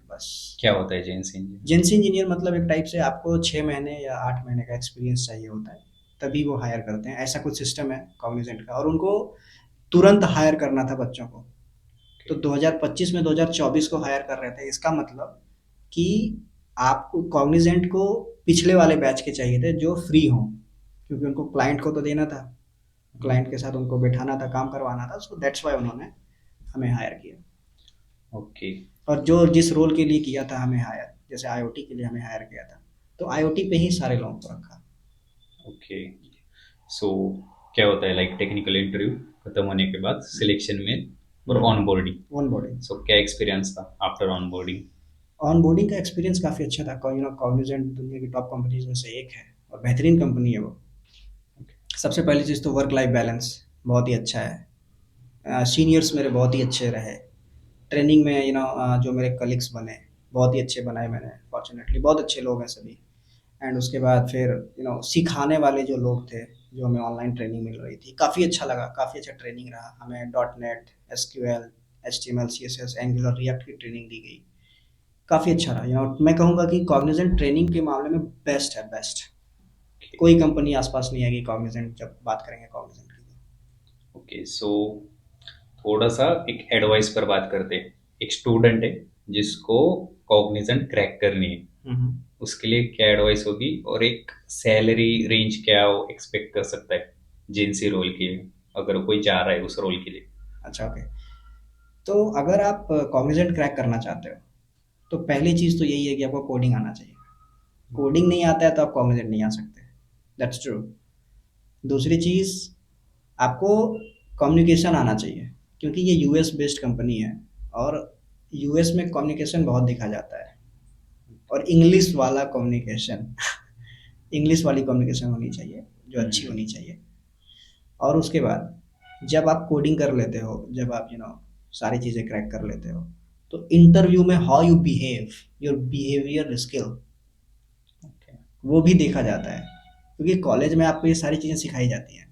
बस। क्या होता है जेन्स इंजन? जेंसी इंजीनियर मतलब एक टाइप से आपको 6 महीने या 8 महीने का एक्सपीरियंस चाहिए होता है, तभी वो हायर करते हैं। ऐसा कुछ सिस्टम है कॉग्निजेंट का, और उनको तुरंत हायर करना था बच्चों को। तो 2025 में 2024 को हायर कर रहे थे। इसका मतलब कि आपको कॉग्निजेंट को पिछले वाले बैच के चाहिए थे जो फ्री हों, क्योंकि उनको क्लाइंट को तो देना था, क्लाइंट के साथ उनको बैठाना था, काम करवाना था। सो दैट्स वाई उन्होंने हमें हायर किया। ओके। और जो जिस रोल के लिए किया था हमें हायर, जैसे आईओटी के लिए हमें हायर किया था, तो आईओटी पे ही सारे लोगों को रखा। ओके, सो क्या होता है, लाइक टेक्निकल इंटरव्यू खत्म होने के बाद सिलेक्शन में और on boarding. On boarding. So क्या एक्सपीरियंस था आफ्टर ऑन बोर्डिंग? ऑनबोर्डिंग का एक्सपीरियंस काफ़ी अच्छा था। कॉग्निजेंट दुनिया की टॉप कंपनीज में से एक है और बेहतरीन कंपनी है वो। सबसे पहली चीज़ तो वर्क लाइफ बैलेंस बहुत ही अच्छा है। सीनियर्स मेरे बहुत ही अच्छे रहे। ट्रेनिंग में जो मेरे कलीग्स बने, बहुत ही अच्छे बनाए मैंने, फॉर्चुनेटली बहुत अच्छे लोग हैं सभी। एंड उसके बाद फिर सिखाने वाले जो लोग थे, जो हमें ऑनलाइन ट्रेनिंग मिल रही थी, काफ़ी अच्छा लगा, काफ़ी अच्छा ट्रेनिंग रहा हमें। Dot net, SQL, HTML, CSS, angular, react की ट्रेनिंग दी गई। काफ़ी अच्छा रहा। मैं कहूँगा कि कॉग्निजेंट ट्रेनिंग के मामले में बेस्ट है, बेस्ट। कोई कंपनी आसपास नहीं आएगी कॉग्निजेंट, जब बात करेंगे कॉग्निजेंट की तो। ओके, सो थोड़ा सा एक एडवाइस पर बात करते हैं। एक स्टूडेंट है जिसको कॉग्निजेंट क्रैक करनी है, हम्म। उसके लिए क्या एडवाइस होगी, और एक सैलरी रेंज क्या वो एक्सपेक्ट कर सकता है जेएनसी रोल के लिए, अगर कोई जा रहा है उस रोल के लिए? अच्छा, ओके। तो अगर आप कॉग्निजेंट क्रैक करना चाहते हो, तो पहली चीज़ तो यही है कि आपको कोडिंग आना चाहिए। कोडिंग नहीं आता है तो आप कॉग्निजेंट नहीं आ सकते। That's true. दूसरी चीज़, आपको कम्युनिकेशन आना चाहिए, क्योंकि ये यूएस बेस्ड कंपनी है और यूएस में कम्युनिकेशन बहुत देखा जाता है। और इंग्लिश वाला कम्युनिकेशन इंग्लिश वाली कम्युनिकेशन होनी चाहिए, जो अच्छी हम्म। होनी चाहिए। और उसके बाद जब आप कोडिंग कर लेते हो, जब आप सारी चीज़ें क्रैक कर लेते हो, तो इंटरव्यू में how you behave, your behaviour skill, okay. वो भी देखा जाता है। क्योंकि कॉलेज में आपको ये सारी चीज़ें सिखाई जाती हैं,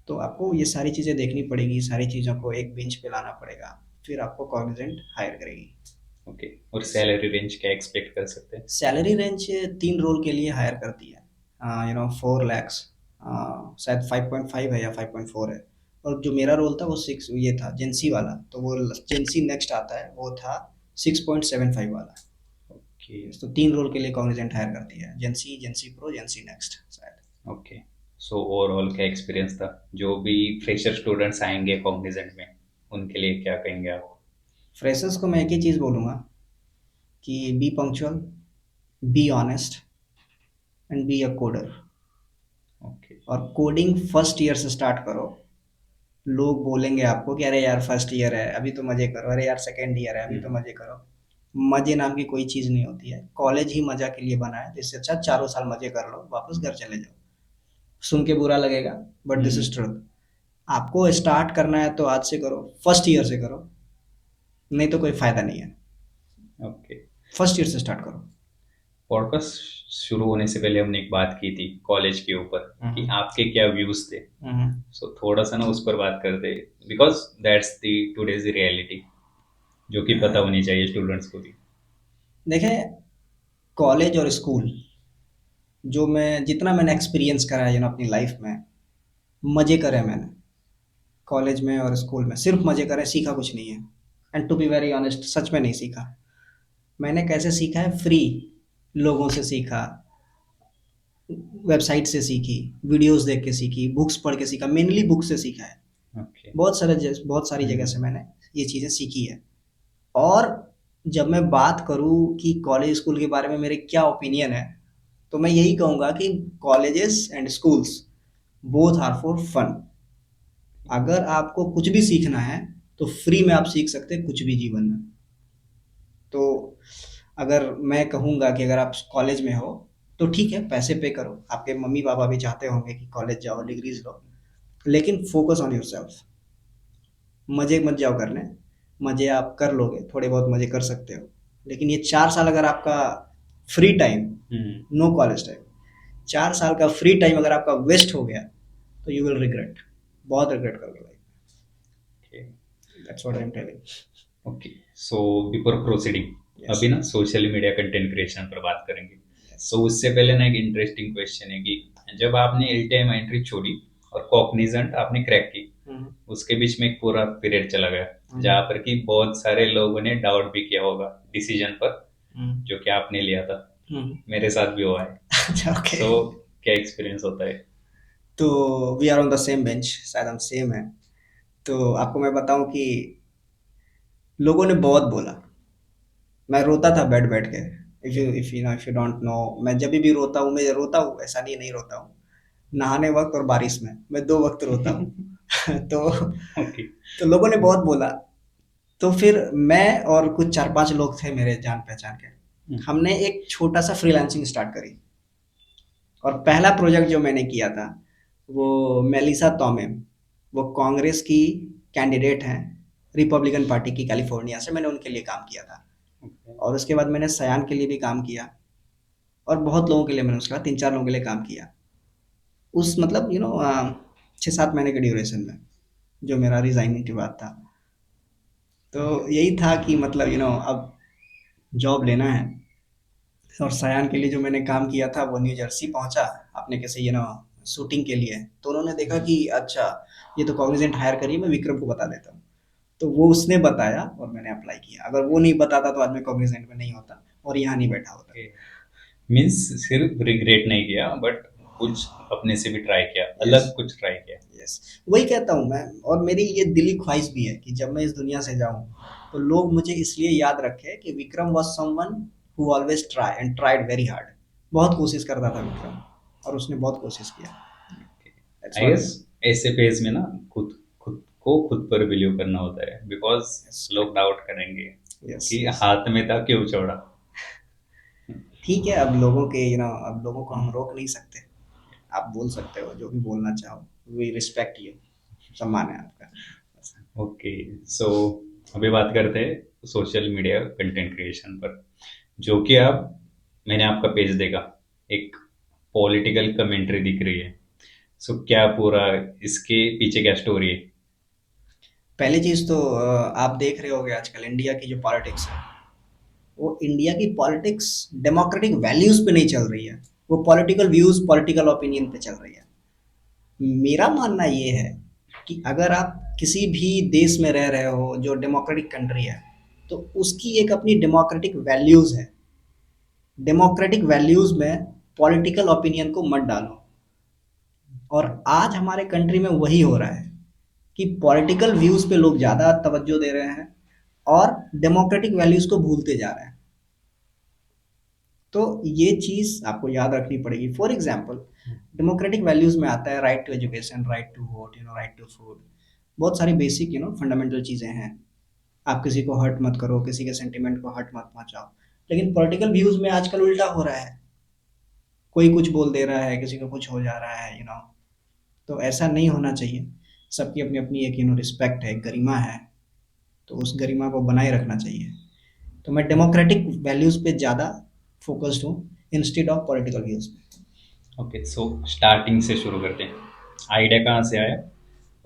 तो आपको ये सारी चीज़ें देखनी पड़ेगी, सारी चीज़ों को एक बेंच पे लाना पड़ेगा, फिर आपको कॉग्निजेंट हायर करेगी। ओके, और सैलरी रेंज क्या एक्सपेक्ट कर सकते हैं? सैलरी रेंज 3 रोल के लिए हायर करती है। 4 लैक्स, शायद 5.5 है या 5.4 है। और जो मेरा रोल था वो 6 ये था, जेंसी वाला, तो वो जेंसी नेक्स्ट आता है, वो था 6.75 वाला। ओके। तो 3 रोल के लिए कॉग्निजेंट हायर करती है, जेंसी, जेंसी प्रो, जेंसी नेक्स्ट शायद। ओके, सो ओवरऑल क्या एक्सपीरियंस था? जो भी फ्रेशर स्टूडेंट्स आएंगे कॉग्निजेंट में, उनके लिए क्या कहेंगे आप? फ्रेशर्स को मैं एक ही चीज़ बोलूँगा कि B punctual, be honest and be a coder. Okay. और कोडिंग फर्स्ट ईयर से स्टार्ट करो। लोग बोलेंगे आपको कि अरे यार फर्स्ट ईयर है अभी तो मजे करो, अरे यार सेकेंड ईयर है अभी तो हम्म। मजे करो। मजे नाम की कोई चीज़ नहीं होती है। कॉलेज ही मजा के लिए बना है, तो इससे अच्छा 4 साल मजे कर लो, वापस घर चले जाओ। सुन के बुरा लगेगा, but this hmm. Is truth. आपको स्टार्ट करना है तो आज से करो, फर्स्ट ईयर से करो, नहीं तो कोई फायदा नहीं है। ओके। फर्स्ट ईयर से स्टार्ट करो। पॉडकास्ट शुरू होने से पहले हमने एक बात की थी कॉलेज के ऊपर, कि हम्म। आपके क्या व्यूज थे। हम्म। सो थोड़ा सा ना उस पर बात करते, because that's the today's reality, जो कि पता होनी चाहिए स्टूडेंट्स को भी। देखें, कॉलेज और स्कूल, जो मैं जितना मैंने एक्सपीरियंस करा है अपनी लाइफ में, मजे करे मैंने। कॉलेज में और स्कूल में सिर्फ मजे करे, सीखा कुछ नहीं है। And to be very honest, सच में नहीं सीखा। मैंने कैसे सीखा है? फ्री लोगों से सीखा, वेबसाइट से सीखी, वीडियोस देख के सीखी, बुक्स पढ़ के सीखा, मेनली बुक से सीखा है। ओके। बहुत सारी जगह से मैंने ये चीज़ें सीखी है। और जब मैं बात करूँ कि कॉलेज स्कूल के बारे में मेरे क्या ओपिनियन है, तो मैं यही कहूँगा कि colleges and schools both are for fun. अगर आपको कुछ भी सीखना है तो फ्री में आप सीख सकते हैं कुछ भी जीवन में। तो अगर मैं कहूँगा कि अगर आप कॉलेज में हो तो ठीक है, पैसे पे करो, आपके मम्मी पापा भी चाहते होंगे कि कॉलेज जाओ, डिग्रीज लो, लेकिन फोकस ऑन योरसेल्फ। मजे मत जाओ करने। मजे आप कर लोगे, थोड़े बहुत मजे कर सकते हो, लेकिन ये 4 साल अगर आपका फ्री टाइम, हम्म। नो कॉलेज टाइम, 4 साल का फ्री टाइम अगर आपका वेस्ट हो गया, तो यू विल रिग्रेट, बहुत रिग्रेट करोगे लाइफ ओके। में। That's what I am telling. Okay, so before proceeding, yes. अभी ना सोशल मीडिया कंटेंट क्रिएशन पर बात करेंगे। यस। सो उससे पहले ना एक इंटरेस्टिंग क्वेश्चन है कि जब आपने एलटीआई एंट्री छोड़ी और कॉग्निजेंट आपने क्रैक की, हम्म। उसके बीच में एक पूरा पीरियड चला गया हम्म। जहाँ पर कि बहुत सारे लोगों ने डाउट भी किया होगा डिसीजन पर हम्म। जो कि आपने लिया था। हम्म। मेरे साथ भी हुआ है। अच्छा, ओके। सो क्या एक्सपीरियंस होता है? तो we are on the same bench, शायद हम सेम है। तो आपको मैं बताऊं कि लोगों ने बहुत बोला। मैं रोता था बैठ बैठ के। इफ यू डोंट नो, मैं जब भी रोता हूँ, मैं रोता हूँ, ऐसा नहीं नहीं रोता हूँ। नहाने वक्त और बारिश में, मैं 2 वक्त रोता हूँ। तो ओके। तो लोगों ने बहुत बोला। तो फिर मैं और कुछ 4-5 लोग थे मेरे जान-पहचान के। हमने एक छोटा-सा फ्रीलांसिंग स्टार्ट करी और पहला प्रोजेक्ट जो मैंने किया था, वो मेलिसा तोमेम, वो कांग्रेस की कैंडिडेट हैं, रिपब्लिकन पार्टी की कैलिफोर्निया से, मैंने उनके लिए काम किया था। और उसके बाद मैंने सयान के लिए भी काम किया और बहुत लोगों के लिए मैंने उसके बाद 3-4 लोगों के लिए काम किया। उस मतलब 6-7 महीने के ड्यूरेशन में, जो मेरा रिज़ाइनिंग के बाद था। तो यही था कि मतलब अब जॉब लेना है। और सयान के लिए जो मैंने काम किया था वो न्यू जर्सी पहुंचा अपने किसी शूटिंग के लिए। तो उन्होंने देखा कि अच्छा, ये तो कॉग्निजेंट हायर करिए, मैं विक्रम को बता देता हूँ। तो वो उसने बताया और मैंने अप्लाई किया। अगर वो नहीं बताता तो आज मैं कॉग्निजेंट में नहीं होता और यहाँ नहीं बैठा होता। मीन्स सिर्फ रिग्रेट नहीं किया बट कुछ अपने से भी ट्राई किया, यस, अलग कुछ ट्राई किया। यस, वही कहता हूँ मैं। और मेरी ये दिली ख्वाहिश भी है कि जब मैं इस दुनिया से जाऊं तो लोग मुझे इसलिए याद रखें कि Vikram was someone who always try and tried very hard. बहुत कोशिश करता था विक्रम, और उसने बहुत कोशिश किया। That's I what. गेस ऐसे फेज में ना खुद खुद को खुद पर बिलीव करना होता है, बिकॉज यस, लोग डाउट करेंगे यस, कि यस। हाथ में था क्यों छोड़ा। ठीक है, अब लोगों के अब लोगों को हम रोक नहीं सकते। आप बोल सकते हो जो भी बोलना चाहो। We respect you. सम्मान है आपका। बस। ओके, सो अभी बात करते हैं सोशल मीडिया कंटेंट क्रिएशन पर, जो कि आप मैंने आपका पेज देखा, एक पॉलिटिकल कमेंट्री दिख रही है। सो क्या पूरा इसके पीछे क्या स्टोरी है? पहली चीज तो आप देख रहे होगे आजकल इंडिया की जो पॉलिटिक्स है, वो इंडिया की पॉलिटिक्स डेमोक्रेटिक वैल्यूज पे नहीं चल रही है। वो पॉलिटिकल व्यूज, पॉलिटिकल ओपिनियन पे चल रही है। मेरा मानना ये है कि अगर आप किसी भी देश में रह रहे हो जो डेमोक्रेटिक कंट्री है, तो उसकी एक अपनी डेमोक्रेटिक वैल्यूज है। डेमोक्रेटिक वैल्यूज में पॉलिटिकल ओपिनियन को मत डालो। और आज हमारे कंट्री में वही हो रहा है कि पॉलिटिकल व्यूज पे लोग ज्यादा तवज्जो दे रहे हैं और डेमोक्रेटिक वैल्यूज को भूलते जा रहे हैं। तो ये चीज आपको याद रखनी पड़ेगी। फॉर एग्जाम्पल, डेमोक्रेटिक वैल्यूज में आता है right to education, right to vote, right to food. बहुत सारी बेसिक फंडामेंटल चीजें हैं। आप किसी को हर्ट मत करो, किसी के सेंटिमेंट को हर्ट मत पहुंचाओ। लेकिन पॉलिटिकल व्यूज में आजकल उल्टा हो रहा है। कोई कुछ बोल दे रहा है, किसी को कुछ हो जा रहा है। तो ऐसा नहीं होना चाहिए। सबकी अपनी अपनी एक रिस्पेक्ट है, एक गरिमा है। तो उस गरिमा को बनाए रखना चाहिए। तो मैं डेमोक्रेटिक वैल्यूज पे ज़्यादा फोकस्ड हूँ इंस्टेड ऑफ पॉलिटिकल व्यूज पे। ओके, सो स्टार्टिंग से शुरू करते हैं। आइडिया कहाँ से आया?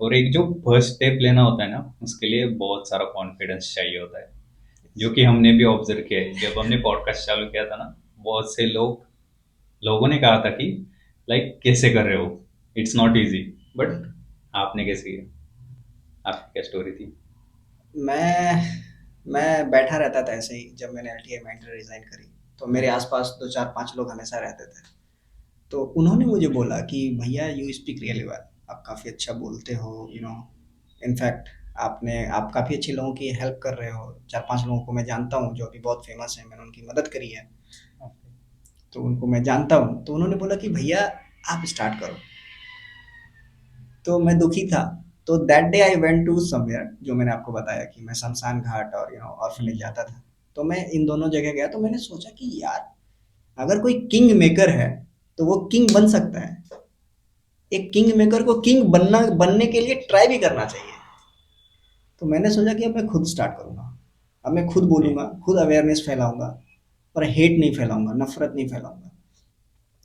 और एक जो फर्स्ट स्टेप लेना होता है ना, उसके लिए बहुत सारा कॉन्फिडेंस चाहिए होता है, जो कि हमने भी ऑब्जर्व किया है। जब हमने पॉडकास्ट चालू किया था ना, बहुत से लोगों ने कहा था कि लाइक कैसे कर रहे हो, इट्स नॉट इजी, बट आपने कैसे किया? आपकी क्या स्टोरी थी? मैं मैं बैठा रहता था ऐसे ही। जब मैंने एलटीआई में रिजाइन करी, तो मेरे आसपास 2-4-5 लोग हमेशा रहते थे। तो उन्होंने मुझे बोला कि भैया, यू स्पीक रियली वेल। आप काफ़ी अच्छा बोलते हो। इनफैक्ट आप काफ़ी अच्छे लोगों की हेल्प कर रहे हो। 4-5 लोगों को मैं जानता हूँ जो अभी बहुत फेमस है, मैंने उनकी मदद करी है। तो उनको मैं जानता हूँ। तो उन्होंने बोला कि भैया, आप स्टार्ट करो। तो मैं दुखी था। तो that day I went to somewhere, जो मैंने आपको बताया कि मैं शमशान घाट और ऑर्फनेज जाता था। तो मैं इन दोनों जगह गया। तो मैंने सोचा कि यार, अगर कोई किंग मेकर है तो वो किंग बन सकता है। एक किंग मेकर को किंग बनने के लिए ट्राई भी करना चाहिए। तो मैंने सोचा कि अब मैं खुद स्टार्ट करूंगा। अब मैं खुद ओके। बोलूंगा, खुद अवेयरनेस फैलाऊंगा। और हेट नहीं फैलाऊंगा, नफरत नहीं फैलाऊंगा।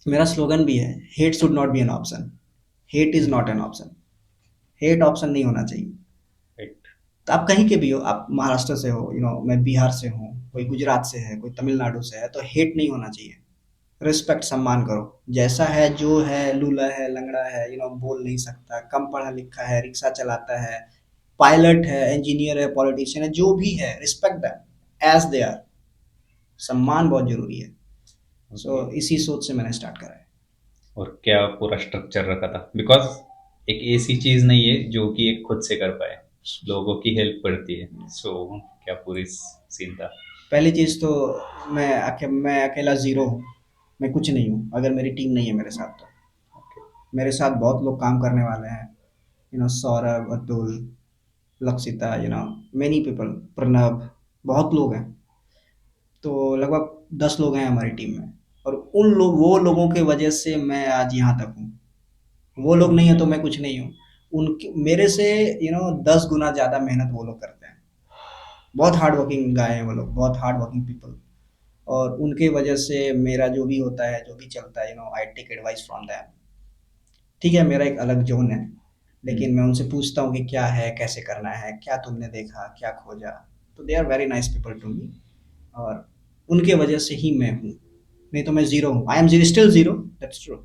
मेरा स्लोगन भी है, hate should not be an option. Hate is not an option. Hate option नहीं होना चाहिए। राइट। तो आप कहीं के भी हो, आप महाराष्ट्र से हो, मैं बिहार से हूँ, कोई गुजरात से है, कोई तमिलनाडु से है, तो हेट नहीं होना चाहिए। रिस्पेक्ट, सम्मान करो। जैसा है, जो है, लूला है, लंगड़ा है, बोल नहीं सकता, कम पढ़ा लिखा है, रिक्शा चलाता है, पायलट है, इंजीनियर है, पॉलिटिशियन है, जो भी है, respect them as they are. सम्मान बहुत जरूरी है। ओके, सो इसी सोच से मैंने स्टार्ट करा है। और क्या पूरा स्ट्रक्चर रखा था? बिकॉज एक ऐसी चीज नहीं है जो कि एक खुद से कर पाए, लोगों की हेल्प पड़ती है। सो क्या पूरी सीन था? पहली चीज तो, मैं अकेला जीरो हूँ। मैं कुछ नहीं हूँ अगर मेरी टीम नहीं है मेरे साथ। तो ओके। मेरे साथ बहुत लोग काम करने वाले हैं। सौरभ, अतुल, लक्षिता, मेनी पीपल, प्रणब, बहुत लोग हैं। तो लगभग 10 लोग हैं हमारी टीम में, और वो लोगों के वजह से मैं आज यहाँ तक हूँ। वो लोग नहीं है ओके। तो मैं कुछ नहीं हूँ। उनके मेरे से 10 गुना ज़्यादा मेहनत वो लोग करते हैं। बहुत हार्ड वर्किंग गाय हैं वो लोग, बहुत हार्ड वर्किंग पीपल। और उनके वजह से मेरा जो भी होता है, जो भी चलता है, I take advice from them. ठीक है, मेरा एक अलग जोन है, लेकिन मैं उनसे पूछता हूँ कि क्या है, कैसे करना है, क्या तुमने देखा, क्या खोजा। तो they are very nice people to me. और उनके वजह से ही मैं हूँ, नहीं तो मैं जीरो हूँ। I am zero, still zero, that's true.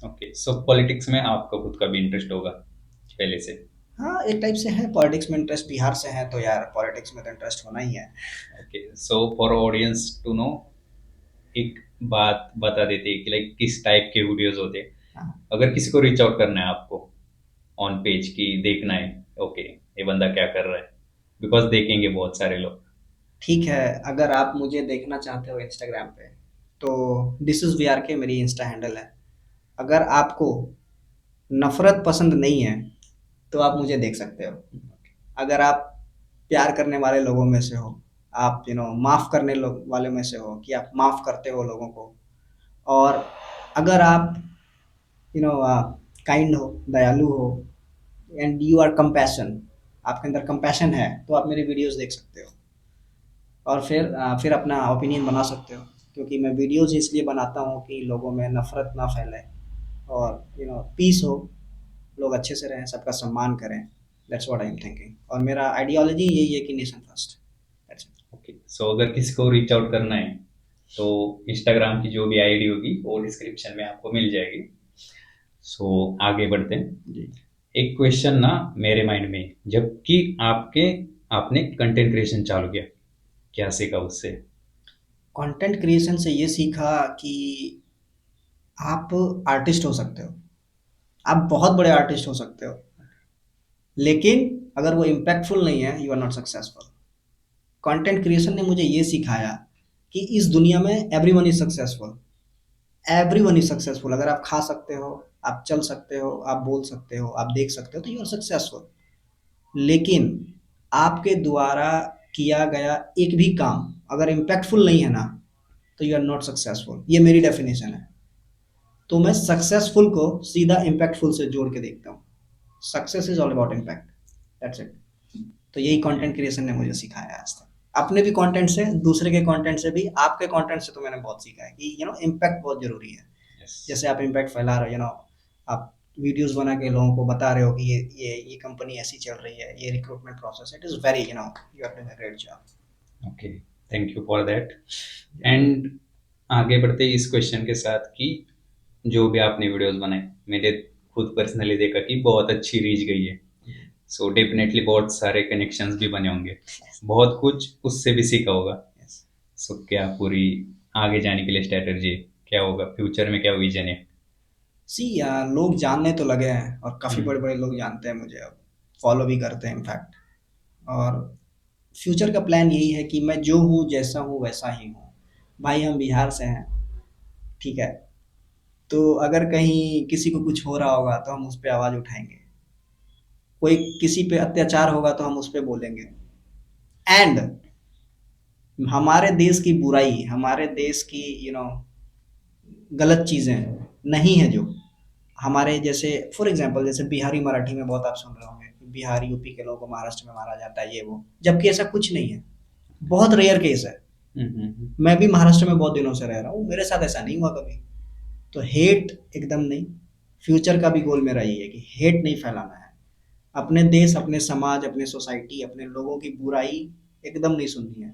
Okay, so politics में आपका खुद का भी इंटरेस्ट होगा पहले से? हाँ, एक टाइप से है पॉलिटिक्स में इंटरेस्ट। बिहार से है तो यार पॉलिटिक्स में तो इंटरेस्ट होना ही है। Okay, so for audience to know, एक बात बता देते हैं कि लाइक किस टाइप के वीडियोस होते हैं। हाँ, अगर किसी को रीच आउट करना है आपको ऑन पेज की देखना है, ओके ये बंदा क्या कर रहा है, बिकॉज देखेंगे बहुत सारे लोग। ठीक है। अगर आप मुझे देखना चाहते हो इंस्टाग्राम पे, तो दिस इज वी आर के मेरी इंस्टा हैंडल है। अगर आपको नफरत पसंद नहीं है तो आप मुझे देख सकते हो। अगर आप प्यार करने वाले लोगों में से हो, आप माफ करने वाले में से हो, कि आप माफ करते हो लोगों को, और अगर आप काइंड हो, दयालु हो, एंड यू आर कंपैशन, आपके अंदर कंपैशन है, तो आप मेरी वीडियोस देख सकते हो। और फिर अपना ओपिनियन बना सकते हो। क्योंकि मैं वीडियोस इसलिए बनाता हूँ कि लोगों में नफरत ना फैले, और पीस हो, लोग अच्छे से रहें, सबका सम्मान करें। That's what I am thinking, और मेरा आइडियोलॉजी यही है कि nation first. That's it. Okay, so अगर किसी को रीच आउट करना है तो इंस्टाग्राम की जो भी आईडी होगी वो डिस्क्रिप्शन में आपको मिल जाएगी। सो आगे बढ़ते हैं। जी। एक क्वेश्चन ना मेरे माइंड में, जबकि आपने कंटेंट क्रिएशन चालू किया, क्या सीखा उससे? कंटेंट क्रिएशन से ये सीखा कि आप आर्टिस्ट हो सकते हो, आप बहुत बड़े आर्टिस्ट हो सकते हो, लेकिन अगर वो इम्पैक्टफुल नहीं है, you are not successful. Content creation ने मुझे ये सिखाया कि इस दुनिया में everyone is successful. Everyone is successful. अगर आप खा सकते हो, आप चल सकते हो, आप बोल सकते हो, आप देख सकते हो, तो यू आर सक्सेसफुल। लेकिन आपके द्वारा किया गया एक भी काम अगर इम्पैक्टफुल नहीं है ना, तो यू आर नॉट सक्सेसफुल। ये मेरी डेफिनेशन है। तो मैं सक्सेसफुल को सीधा इम्पैक्टफुल से जोड़ के देखता हूँ। Success is all about impact. That's it. तो यही ओके। कंटेंट क्रिएशन ने मुझे सिखाया आज तक। अपने भी कंटेंट से, दूसरे के कंटेंट से भी, आपके कंटेंट से तो मैंने बहुत सीखा है कि इम्पैक्ट बहुत जरूरी है। यस। जैसे आप इम्पैक्ट फैला रहे हो, आप वीडियोस बना के लोगों को बता रहे हो कि ये कंपनी ऐसी चल रही है, ये recruitment process, it is very you are doing a great job. Okay, thank you for that. And आगे बढ़ते हैं इस क्वेश्चन के साथ कि जो भी आपने वीडियोस बनाए, मैंने खुद पर्सनली देखा कि बहुत अच्छी रीच गई है। सो डेफिनेटली बहुत सारे कनेक्शंस भी बने होंगे, बहुत कुछ उससे भी सीखा होगा। यस। सो क्या पूरी आगे जाने के लिए स्ट्रेटजी क्या होगा, फ्यूचर में क्या विजन है? सी, लोग जानने तो लगे हैं, और काफ़ी हम्म। बड़े बड़े लोग जानते हैं मुझे अब, फॉलो भी करते हैं इनफैक्ट। और फ्यूचर का प्लान यही है कि मैं जो हूँ, जैसा हूँ वैसा ही हूँ। भाई हम बिहार से हैं, ठीक है। तो अगर कहीं किसी को कुछ हो रहा होगा तो हम उस पर आवाज़ उठाएंगे। कोई किसी पे अत्याचार होगा तो हम उस पर बोलेंगे। एंड हमारे देश की बुराई, हमारे देश की गलत चीज़ें नहीं है जो हमारे जैसे, फॉर एग्जांपल जैसे बिहारी मराठी में बहुत आप सुन रहे होंगे कि बिहार यूपी के लोगों को महाराष्ट्र में मारा जाता है, ये वो, जबकि ऐसा कुछ नहीं है। बहुत रेयर केस है। हम्म। मैं भी महाराष्ट्र में बहुत दिनों से रह रहा हूँ, मेरे साथ ऐसा नहीं हुआ कभी। तो हेट एकदम नहीं। फ्यूचर का भी गोल मेरा यही है कि हेट नहीं फैलाना है। अपने देश, अपने समाज, अपने सोसाइटी, अपने लोगों की बुराई एकदम नहीं सुननी है।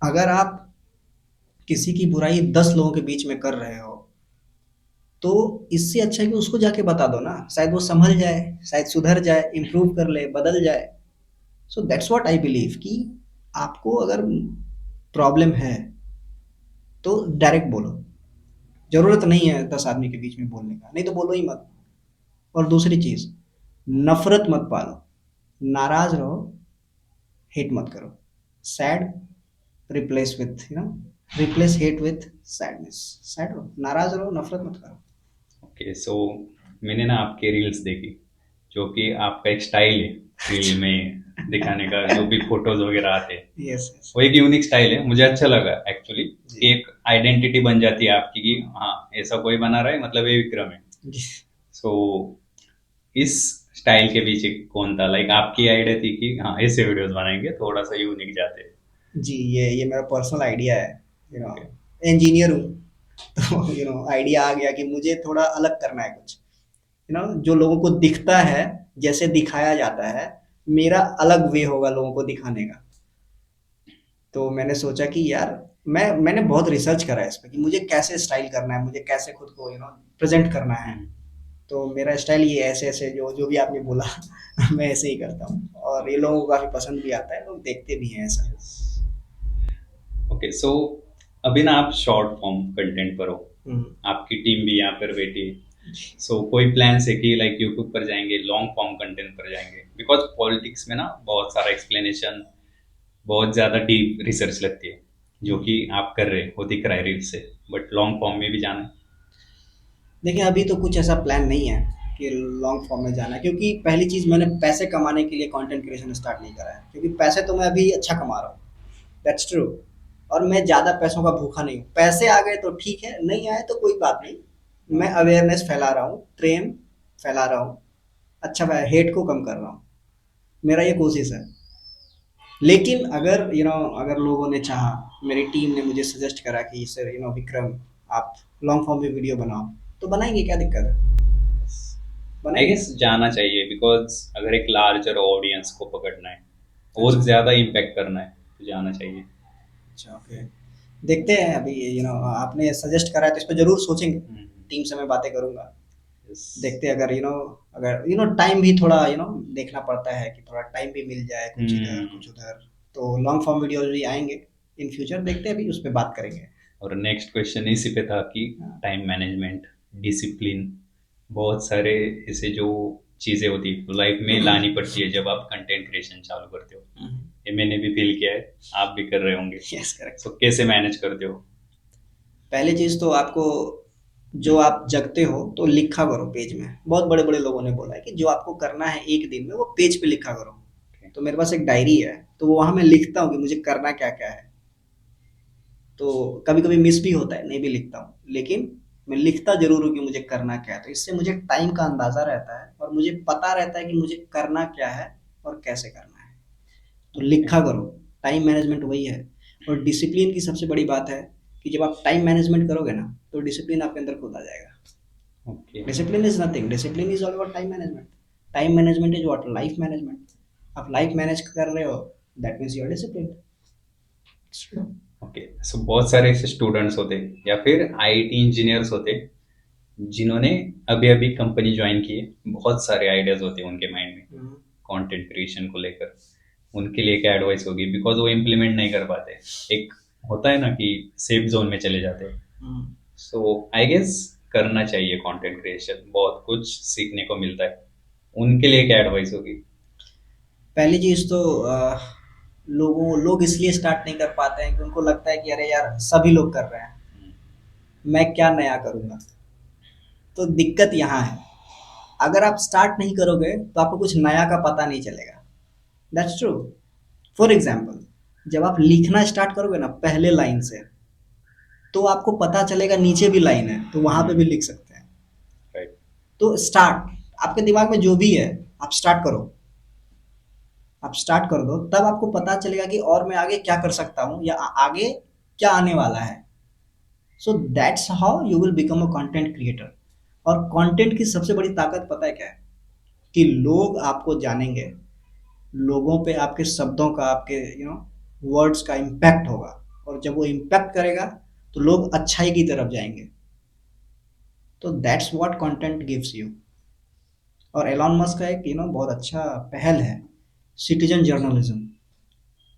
अगर आप किसी की बुराई 10 लोगों के बीच में कर रहे हो, तो इससे अच्छा है कि उसको जाके बता दो ना, शायद वो संभल जाए, शायद सुधर जाए, इम्प्रूव कर ले, बदल जाए। सो दैट्स व्हाट आई बिलीव कि आपको अगर प्रॉब्लम है तो डायरेक्ट बोलो। जरूरत नहीं है 10 आदमी के बीच में बोलने का, नहीं तो बोलो ही मत। और दूसरी चीज, नफरत मत पालो, नाराज रहो, हेट मत करो। Sad replace with replace hate with sadness. Sad रहो, नाराज रहो, नफरत मत करो। ओके, सो मैंने ना आपके रील्स देखी, जो कि आपका एक स्टाइल है रील में दिखाने का, जो भी फोटोज वगैरह आते हैं, यस यस। वो एक यूनिक स्टाइल है, मुझे अच्छा लगा एक्चुअली। जी कि एक आइडेंटिटी बन जाती है आपकी कि हाँ, ऐसा कोई बना रहा है मतलब ये विक्रम है। जी। सो इस स्टाइल के पीछे कौन था, लाइक आपकी आइडिया थी कि हाँ ऐसे वीडियोस बनाएंगे थोड़ा सा यूनिक जाते हैं? जी, ये मेरा पर्सनल आइडिया है। You know, okay. इंजीनियर हूँ तो आइडिया आ गया कि मुझे थोड़ा अलग करना है कुछ। जो लोगों को दिखता है, जैसे दिखाया जाता है, मेरा अलग वे होगा लोगों को दिखाने का। तो मैंने सोचा कि यार, मैंने बहुत रिसर्च करा है इस पे कि मुझे कैसे स्टाइल करना है, मुझे कैसे खुद को प्रेजेंट करना है। हम्म। तो मेरा स्टाइल ये ऐसे ऐसे जो जो भी आपने बोला मैं ऐसे ही करता हूँ, और ये लोगों को काफी पसंद भी आता है, लोग देखते भी हैं ऐसा। यस। ओके, सो अभी ना आप शॉर्ट फॉर्म कंटेंट पर हो, हम्म। आपकी टीम भी यहाँ पर बैठी है। सो कोई प्लान है कि लाइक यूट्यूब पर जाएंगे, लॉन्ग फॉर्म कंटेंट पर जाएंगे? बिकॉज पॉलिटिक्स में ना बहुत सारा एक्सप्लेनेशन, बहुत ज़्यादा डीप रिसर्च लगती है, जो हम्म। कि आप कर रहे हो, दिख रहा है रील से, बट लॉन्ग फॉर्म में भी जाना है। देखिए, अभी तो कुछ ऐसा प्लान नहीं है कि लॉन्ग फॉर्म में जाना है, क्योंकि पहली चीज़, मैंने पैसे कमाने के लिए कंटेंट क्रिएशन स्टार्ट नहीं करा है, क्योंकि पैसे तो मैं अभी अच्छा कमा रहा हूँ। That's true. और मैं ज़्यादा पैसों का भूखा नहीं हूँ। पैसे आ गए तो ठीक है, नहीं आए तो कोई बात नहीं। मैं अवेयरनेस फैला रहा हूँ, प्रेम फैला रहा हूँ, अच्छा हेट को कम कर रहा हूँ। मेरा ये कोशिश है। लेकिन अगर अगर लोगों ने चाहा, मेरी टीम ने मुझे सजेस्ट करा कि सर विक्रम, आप लॉन्ग फॉर्म में वीडियो बनाओ, तो बनाएंगे, क्या दिक्कत है, आई बनाएंगे। गेस जाना चाहिए, बिकॉज अगर एक लार्जर ऑडियंस को पकड़ना है और अच्छा। ज़्यादा इम्पैक्ट करना है तो जाना चाहिए। अच्छा, ओके। देखते हैं अभी, आपने सजेस्ट करा है तो इस पे ज़रूर सोचेंगे। हम्म। टीम से मैं बातें करूँगा। यस। देखते हैं, अगर टाइम भी थोड़ा देखना पड़ता है कि थोड़ा टाइम भी मिल जाए, कुछ इधर हम्म। कुछ उधर। तो लॉन्ग फॉर्म वीडियोज़ भी आएँगे इन फ्यूचर, देखते हैं, अभी उस पे बात करेंगे। और नेक्स्ट क्वेश्चन इसी पे था कि हाँ। टाइम मैनेजमेंट, डिसिप्लिन, बहुत सारे ऐसे जो चीज़ें होती है लाइफ में लानी पड़ती है जब आप कंटेंट क्रिएशन चालू करते हो। हुँ। ये मैंने भी फील किया है, आप भी कर रहे होंगे। Yes, correct. सो कैसे मैनेज करते हो? पहली चीज़ तो आपको, जो आप जगते हो तो लिखा करो पेज में। बहुत बड़े-बड़े लोगों ने बोला है कि जो आपको करना है एक दिन में, वो पेज पे लिखा करो। तो मेरे पास एक डायरी है, तो वो वहाँ मैं लिखता हूँ कि मुझे करना क्या-क्या है। तो कभी-कभी मिस भी होता है, नहीं भी लिखता हूँ, लेकिन मैं लिखता ज़रूर हूँ कि मुझे करना क्या है। तो इससे मुझे टाइम का अंदाज़ा रहता है, और मुझे पता रहता है कि मुझे करना क्या है और कैसे करना है। तो ओके। लिखा करो। टाइम मैनेजमेंट वही है। और डिसिप्लिन की सबसे बड़ी बात है कि जब आप टाइम मैनेजमेंट करोगे ना, तो डिसिप्लिन आपके अंदर खुद आ जाएगा। Okay. Discipline is nothing, discipline is all about time management. Time management is what, life management. आप लाइफ मैनेज कर रहे हो, that means you are discipline. Okay, so बहुत सारे ऐसे स्टूडेंट्स होते या फिर आईटी इंजीनियर्स होते जिन्होंने अभी अभी कंपनी ज्वाइन की है, बहुत सारे आइडियाज होते हैं उनके माइंड में कंटेंट क्रिएशन को लेकर, उनके लिए क्या एडवाइस होगी? बिकॉज वो इम्प्लीमेंट नहीं कर पाते, एक होता है ना कि सेफ जोन में चले जाते हैं। सो आई गेस करना चाहिए कंटेंट क्रिएशन, बहुत कुछ सीखने को मिलता है, उनके लिए क्या एडवाइस होगी? पहली चीज तो लोग इसलिए स्टार्ट नहीं कर पाते हैं कि उनको लगता है कि अरे यार, सभी लोग कर रहे हैं, मैं क्या नया करूंगा। तो दिक्कत यहाँ है। अगर आप स्टार्ट नहीं करोगे तो आपको कुछ नया का पता नहीं चलेगा। That's true. फॉर एग्जाम्पल, जब आप लिखना स्टार्ट करोगे ना पहले लाइन से, तो आपको पता चलेगा नीचे भी लाइन है, तो वहां पे भी लिख सकते हैं। राइट। तो स्टार्ट, आपके दिमाग में जो भी है, आप स्टार्ट करो। आप स्टार्ट कर दो, तब आपको पता चलेगा कि और मैं आगे क्या कर सकता हूँ, या आगे क्या आने वाला है। So that's how you will become a content creator. और कंटेंट की सबसे बड़ी ताकत पता है क्या है? कि लोग आपको जानेंगे। लोगों पे आपके शब्दों का, आपके वर्ड्स का इम्पैक्ट होगा। और जब वो इम्पैक्ट करेगा, तो लोग अच्छाई की तरफ जाएंगे। तो that's what content gives you. और एलॉन मस्क का एक बहुत अच्छा पहल है, सिटीजन जर्नलिज्म।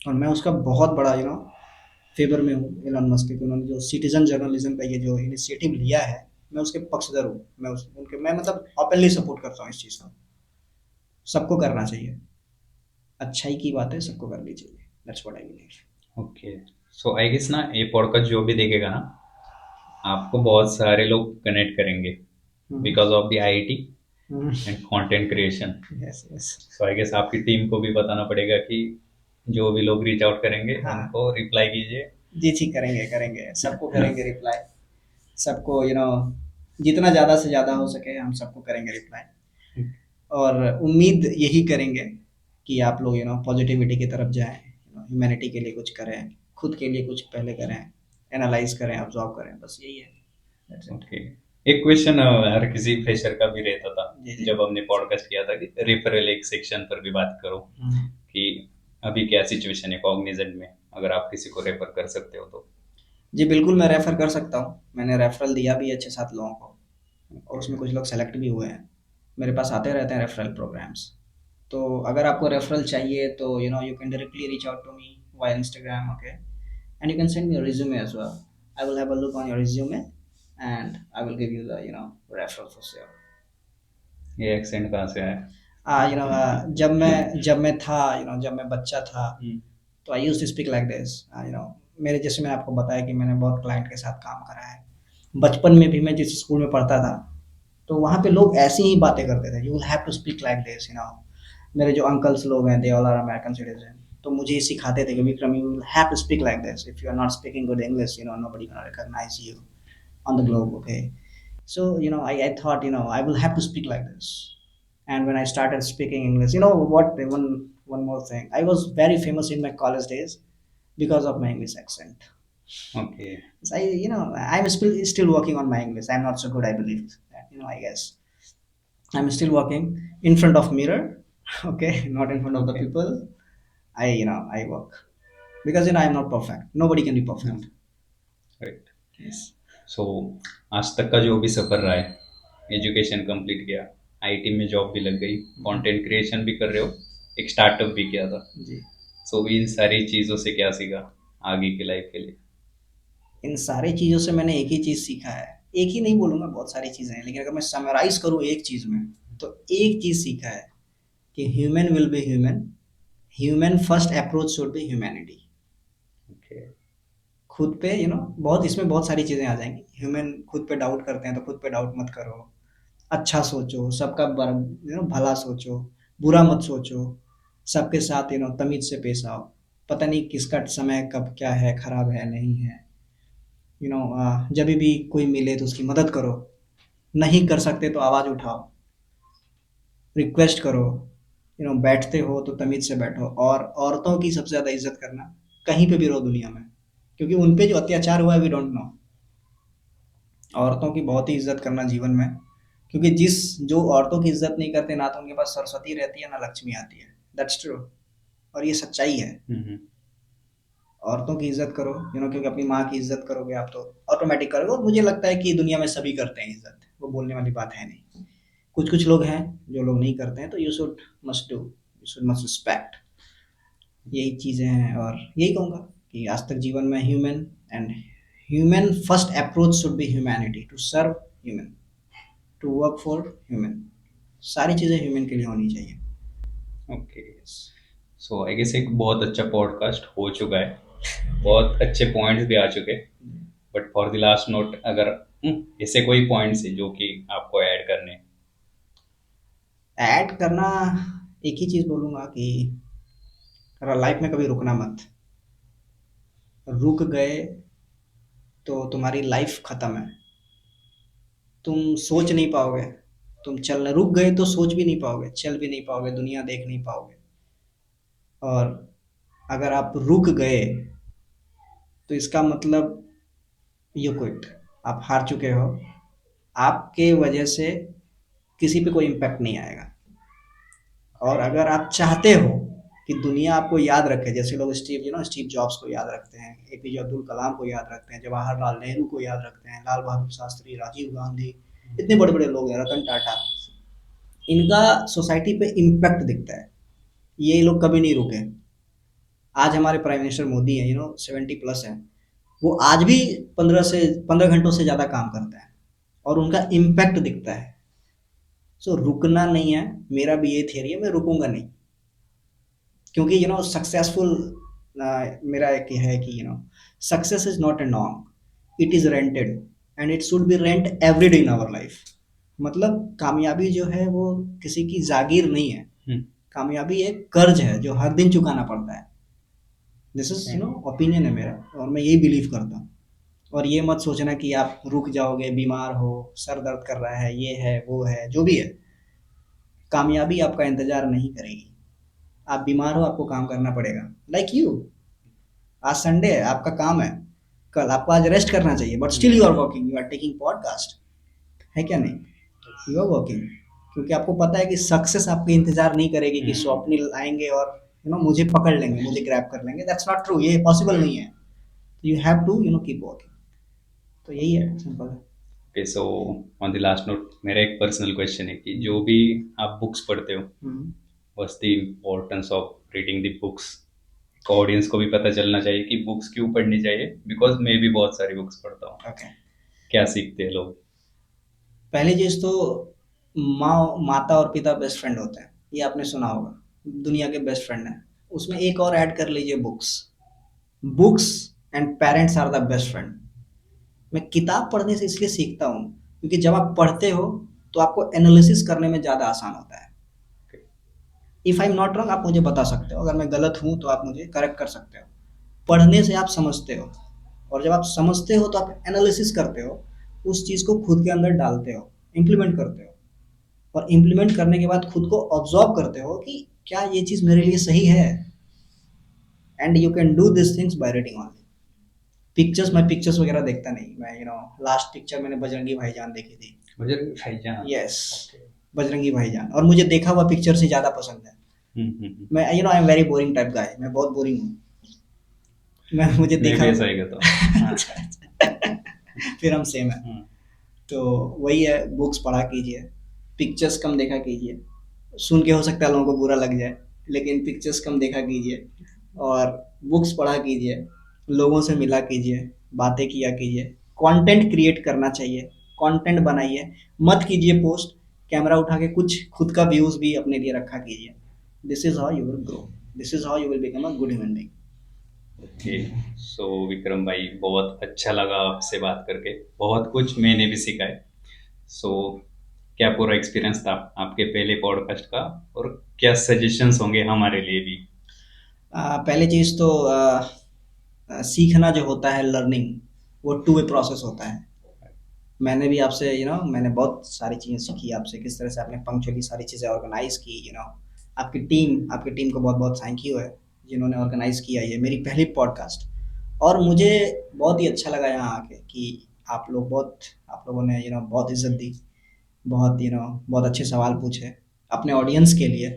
और मैं उसका बहुत बड़ा फेवर में हूँ एलन मस्क के, कि उन्होंने जो सिटीजन जर्नलिज्म का ये जो इनिशिएटिव लिया है, मैं उसके पक्षधर हूँ। मैं मतलब ओपनली सपोर्ट करता हूँ इस चीज़ को। सबको करना चाहिए। अच्छाई की बातें सबको करनी चाहिए। That's what I believe. Okay, so I guess ना ये पॉडकास्ट जो भी देखेगा ना, आपको बहुत सारे लोग कनेक्ट करेंगे hmm. Because of the IT. And content creation. Yes yes. So I guess आपकी टीम को भी बताना पड़ेगा कि जो भी लोग रीच आउट करेंगे हाँ उनको रिप्लाई कीजिए। जी जी, करेंगे करेंगे, सबको करेंगे रिप्लाई। सबको जितना ज़्यादा से ज़्यादा हो सके हम सबको करेंगे रिप्लाई। और उम्मीद यही करेंगे कि आप लोग पॉजिटिविटी की तरफ जाएं, ह्यूमैनिटी के लिए कुछ करें, खुद के लिए कुछ पहले करें, एनालाइज करें, ऑब्जर्व करें, बस यही है। That's it. ओके। एक क्वेश्चन हर किसी फ्रेशर का भी रहता था जी जी। जब हमने पॉडकास्ट किया था कि रेफरल एक सेक्शन पर भी बात करो हम्म। कि अभी क्या सिचुएशन है कॉग्निजेंट में, अगर आप किसी को रेफर कर सकते हो तो। जी बिल्कुल, मैं रेफ़र कर सकता हूँ। मैंने रेफ़रल दिया भी है 6-7 लोगों को, और ओके। उसमें कुछ लोग सेलेक्ट भी हुए हैं। मेरे पास आते रहते हैं रेफ़रल प्रोग्राम्स। तो अगर आपको रेफ़रल चाहिए तो you can directly reach out to me via Instagram, okay? And you can send me your resume as well. I will have a look on your resume and I will give you the referral for sure. ये accent कहाँ से आया? जब मैं था, जब मैं बच्चा था, हम्म। तो I used to speak like this. मेरे जैसे मैंने आपको बताया कि मैंने बहुत क्लाइंट के साथ काम करा है। बचपन में भी मैं जिस स्कूल में पढ़ता था, तो वहाँ पे लोग ऐसी ही बातें करते थे, you will have to speak like this. मेरे जो अंकल्स लोग हैं, they all are American citizen, तो मुझे ही सिखाते थे कि Vikram, you will have to speak like this. If you are not speaking good English, nobody can recognise you on the globe, okay? So I thought, I will have to speak like this. And when I started speaking English, what, one more thing, I was very famous in my college days because of my English accent. Okay. So I'm still working on my English. I'm not so good, I believe. I guess I'm still working in front of mirror, okay, not in front of the okay. people. I work because I'm not perfect. Nobody can be perfect. Right. Yes. सो आज तक का जो भी सफर रहा है, education complete किया, IT में job भी लग गई, कंटेंट क्रिएशन भी कर रहे हो, एक स्टार्टअप भी किया था। जी। सो इन सारी चीज़ों से क्या सीखा आगे की लाइफ के लिए? इन सारी चीज़ों से मैंने एक ही चीज़ सीखा है। एक ही नहीं बोलूँगा, बहुत सारी चीज़ें हैं, लेकिन अगर मैं समराइज़ करूँ एक चीज़ में, तो एक चीज़ सीखा है कि human will be human, human first approach should be humanity. Okay. खुद पे बहुत इसमें बहुत सारी चीज़ें आ जाएँगी। ह्यूमन खुद पे डाउट करते हैं, तो खुद पे डाउट मत करो। अच्छा सोचो, सबका भला सोचो, बुरा मत सोचो। सबके साथ तमीज़ से पेश आओ। पता नहीं किसका समय कब क्या है, खराब है, नहीं है। जब भी कोई मिले तो उसकी मदद करो। नहीं कर सकते तो आवाज़ उठाओ, रिक्वेस्ट करो। बैठते हो तो तमीज़ से बैठो, और औरतों की सबसे ज़्यादा इज़्ज़त करना, कहीं पे भी रहो दुनिया में, क्योंकि उन पे जो अत्याचार हुआ है वी डोंट नो। औरतों की बहुत ही इज़्ज़त करना जीवन में, क्योंकि जो औरतों की इज़्ज़त नहीं करते, ना तो उनके पास सरस्वती रहती है, ना लक्ष्मी आती है। दैट्स ट्रू, और ये सच्चाई है। हम्म। औरतों की इज़्ज़त करो, क्योंकि अपनी माँ की इज़्ज़त करोगे आप तो ऑटोमेटिक करोगे, और मुझे लगता है कि दुनिया में सभी करते हैं इज़्ज़त, वो बोलने वाली बात है नहीं। कुछ कुछ लोग हैं जो लोग नहीं करते हैं, तो यू शुड मस्ट रिस्पेक्ट। यही चीज़ें हैं, और यही कहूँगा कि आज तक जीवन में and human first approach should be humanity, to serve human, to work for human. सारी चीज़ें ह्यूमन के लिए होनी चाहिए। ओके। सो आई गेस एक बहुत अच्छा पॉडकास्ट हो चुका है, बहुत अच्छे पॉइंट्स भी आ चुके हैं। But for the last note, अगर ऐसे कोई पॉइंट्स है जो कि आपको ऐड करने हैं? ऐड करना, एक ही चीज़ बोलूँगा कि लाइफ में कभी रुकना मत। रुक गए तो तुम्हारी लाइफ खत्म है। तुम सोच नहीं पाओगे, तुम चल रुक गए तो सोच भी नहीं पाओगे, चल भी नहीं पाओगे, दुनिया देख नहीं पाओगे। और अगर आप रुक गए, तो इसका मतलब यू क्विट, आप हार चुके हो। आपके वजह से किसी पे कोई इम्पैक्ट नहीं आएगा। और अगर आप चाहते हो कि दुनिया आपको याद रखे, जैसे लोग स्टीव जॉब्स को याद रखते हैं, एपीजे अब्दुल कलाम को याद रखते हैं, जवाहरलाल नेहरू को याद रखते हैं, लाल बहादुर शास्त्री, राजीव गांधी, इतने बड़े बड़े लोग हैं, रतन टाटा, इनका सोसाइटी पे इम्पैक्ट दिखता है। ये लोग कभी नहीं रुके। आज हमारे प्राइम मिनिस्टर मोदी हैं, 70+ हैं, वो आज भी 15 घंटों से ज़्यादा काम करते हैं, और उनका इम्पैक्ट दिखता है। सो रुकना नहीं है। मेरा भी ये थियरी है, मैं रुकूंगा नहीं, क्योंकि सक्सेसफुल, मेरा एक ये है कि success is not a norm, it is rented, and it should be rent every day in our life. मतलब कामयाबी जो है वो किसी की जागीर नहीं है। हम्म, कामयाबी एक कर्ज है जो हर दिन चुकाना पड़ता है। दिस इज हम्म, ओपिनियन है मेरा, और मैं यही बिलीव करता हूँ। और ये मत सोचना कि आप रुक जाओगे, बीमार हो, सर दर्द कर रहा है, ये है वो है जो भी है, कामयाबी आपका इंतजार नहीं करेगी। आप बीमार हो, आपको काम करना पड़ेगा। लाइक यू, आज संडे है, आपका काम है, कल आपको आज रेस्ट करना चाहिए, but still you are working, you are taking podcast, है क्या नहीं? यू आर वर्किंग, क्योंकि आपको पता है कि सक्सेस आपके इंतजार नहीं करेगी कि स्वप्निल आएंगे और मुझे पकड़ लेंगे, मुझे ग्रैब कर लेंगे। दैट्स नॉट ट्रू, ये पॉसिबल नहीं है। You have to keep working. तो यही है, सिंपल है। Okay, so on the last note मेरा एक पर्सनल क्वेश्चन है कि जो भी आप बुक्स पढ़ते हो, hmm. What's the importance of reading the books? Audience को भी पता चलना चाहिए कि बुक्स क्यों पढ़नी चाहिए, बिकॉज मैं भी बहुत सारी बुक्स पढ़ता हूँ। ओके। क्या सीखते हैं लोग? पहली चीज तो, माँ माता और पिता बेस्ट फ्रेंड होते हैं, ये आपने सुना होगा, दुनिया के बेस्ट फ्रेंड हैं। उसमें एक और ऐड कर लीजिए, books. Books and parents are the best friend. मैं किताब पढ़ने से इसलिए सीखता हूँ क्योंकि जब आप पढ़ते हो तो आपको एनालिसिस करने में ज़्यादा आसान होता है। If I am not wrong, आप मुझे बता सकते हो, अगर मैं गलत हूँ तो आप मुझे करेक्ट कर सकते हो। पढ़ने से आप समझते हो, और जब आप समझते हो तो आप एनालिसिस करते हो, उस चीज़ को खुद के अंदर डालते हो, इम्प्लीमेंट करते हो, और इम्प्लीमेंट करने के बाद खुद को ऑब्जर्व करते हो कि क्या ये चीज़ मेरे लिए सही है। And you can do this things by reading only. Pictures, मैं पिक्चर्स वगैरह देखता नहीं, मैं लास्ट पिक्चर मैंने बजरंगी भाईजान देखी थी। मुझे भाईजान। Yes, okay. बजरंगी भाईजान, और मुझे देखा हुआ पिक्चर से ज़्यादा पसंद है। मैं I am very boring type guy, मैं बहुत बोरिंग हूँ। मैं मुझे मैं देखा भी हुआ ऐसा ही करता हूँ। हाँ। अच्छा, अच्छा। फिर हम सेम है। हम्म, तो वही है, बुक्स पढ़ा कीजिए, पिक्चर्स कम देखा कीजिए। सुन के हो सकता है लोगों को बुरा लग जाए, लेकिन पिक्चर्स कम देखा कीजिए, और बुक्स पढ़ा कीजिए, लोगों से मिला कीजिए, बातें किया कीजिए, कंटेंट क्रिएट करना चाहिए, कंटेंट बनाइए, मत कीजिए पोस्ट, कैमरा उठा के कुछ खुद का व्यूज भी अपने लिए रखा कीजिए। This is how you will grow, this is how you will become a good human being. Okay. So Vikram भाई, बहुत अच्छा लगा आपसे बात करके, बहुत कुछ मैंने भी सीखा है। सो क्या पूरा एक्सपीरियंस था आपके पहले पॉडकास्ट का, और क्या सजेशंस होंगे हमारे लिए भी? पहली चीज तो सीखना जो होता है, लर्निंग, वो टू वे प्रोसेस होता है। मैंने भी आपसे मैंने बहुत सारी चीज़ें सीखी आपसे, किस तरह से आपने पंक्चुअली सारी चीज़ें ऑर्गेनाइज की। आपकी टीम को बहुत बहुत थैंक यू है, जिन्होंने ऑर्गेनाइज किया ये मेरी पहली पॉडकास्ट। और मुझे बहुत ही अच्छा लगा यहाँ आके कि आप लोगों ने बहुत इज्जत दी, बहुत बहुत अच्छे सवाल पूछे अपने ऑडियंस के लिए।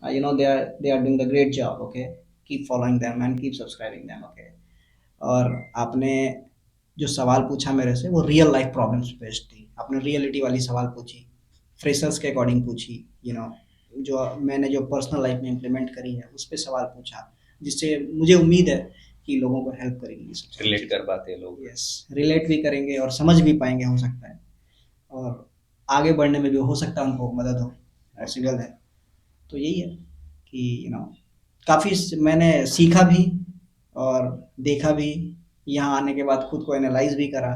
They are doing the great job. Okay, keep following them and keep subscribing them. Okay. और आपने जो सवाल पूछा मेरे से, वो रियल लाइफ प्रॉब्लम्स बेस्ड थी, आपने रियलिटी वाली सवाल पूछी, फ्रेशर्स के अकॉर्डिंग पूछी, जो मैंने जो पर्सनल लाइफ में इम्प्लीमेंट करी है उस पर सवाल पूछा, जिससे मुझे उम्मीद है कि लोगों को हेल्प करेगी ये सब सारी रिलेट कर पाते हैं चीज़ें। लोग। यस, रिलेट भी करेंगे और समझ भी पाएंगे हो सकता है, और आगे बढ़ने में भी हो सकता है उनको मदद हो, पॉसिबल है। तो यही है कि काफ़ी मैंने सीखा भी और देखा भी। यहाँ आने के बाद खुद को एनालाइज भी करा।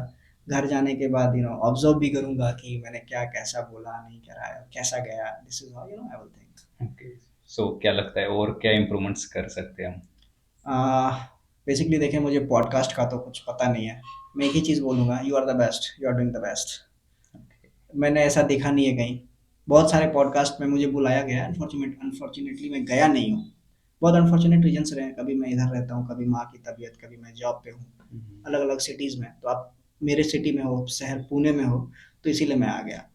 घर जाने के बाद ऑब्जर्व भी करूंगा कि मैंने क्या कैसा बोला, नहीं करा है, कैसा गया। This is how I will okay. So क्या लगता है और क्या इम्प्रूवमेंट्स कर सकते हैं हम? थिंक। बेसिकली देखिए, मुझे पॉडकास्ट का तो कुछ पता नहीं है। मैं एक ही चीज़ बोलूँगा, you are the best, you are doing the best. मैंने ऐसा देखा नहीं है कहीं। बहुत सारे पॉडकास्ट में मुझे बुलाया गया है, अनफॉर्चुनेटली मैं गया नहीं हूँ। बहुत अनफॉर्चुनेट रीजंस रहे हैं, कभी मैं इधर रहता हूँ, कभी माँ की तबीयत, कभी मैं जॉब पे हूँ, अलग अलग सिटीज़ में। तो आप मेरे सिटी में हो, शहर पुणे में हो, तो इसीलिए मैं आ गया।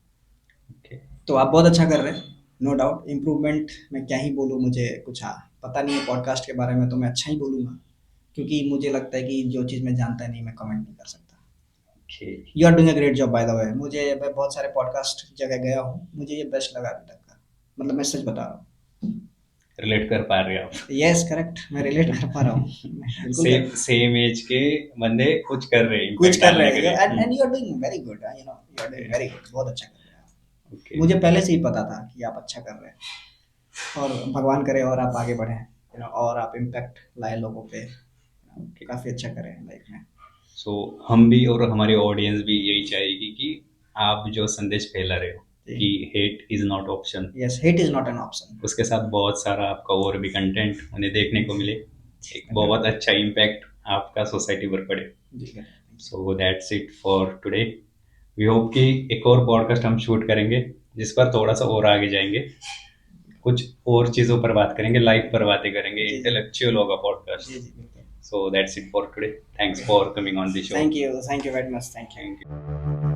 ओके। तो आप बहुत अच्छा कर रहे हैं, नो डाउट। इम्प्रूवमेंट मैं क्या ही बोलूँ, मुझे कुछ पता नहीं है पॉडकास्ट के बारे में, तो मैं अच्छा ही बोलूँगा, क्योंकि मुझे लगता है कि जो चीज़ मैं जानता नहीं, मैं कमेंट नहीं कर सकता। Okay. You are doing a great job by the way. मैं बहुत सारे पॉडकास्ट जगह गया हूँ, मुझे ये बेस्ट लगा अभी तक का। मतलब मैं सच बता रहा हूँ। रिलेट कर पा रहे हैं यस, करेक्ट, मैं रिलेट कर पा रहा आप? हूँ, मैं बिल्कुल कर सेम सेम एज के बंदे कुछ कर रहे हैं, कुछ इम्पैक्ट कर डालने रहे के हैं, लिए। And you are doing very good. You are doing very good, बहुत अच्छा कर रहे हैं। ओके। मुझे पहले से ही पता था कि आप अच्छा कर रहे हैं, और भगवान करे और आप आगे बढ़ें, और आप इम्पैक्ट लाए लोगों पे, ओके। काफ़ी अच्छा करें लाइफ में। सो हम भी और हमारी ऑडियंस भी यही चाहेगी कि आप जो संदेश फैला रहे हो जी। कि hate is not option, yes, hate is not an option. उसके साथ बहुत सारा आपका और भी कंटेंट उन्हें देखने को मिले, एक धन्यवाद। बहुत अच्छा इम्पैक्ट आपका सोसाइटी पर पड़े। जी, धन्यवाद। So that's it for today. We hope कि एक और पॉडकास्ट हम शूट करेंगे जिस पर थोड़ा सा और आगे जाएंगे, कुछ और चीज़ों पर बात करेंगे, लाइफ पर बातें करेंगे, जी, जी। इंटेलेक्चुअल होगा जी, पॉडकास्ट। जी, बिल्कुल। सो that's it for today. Thanks for coming on the show. Thank you very much, thank you. Thank you.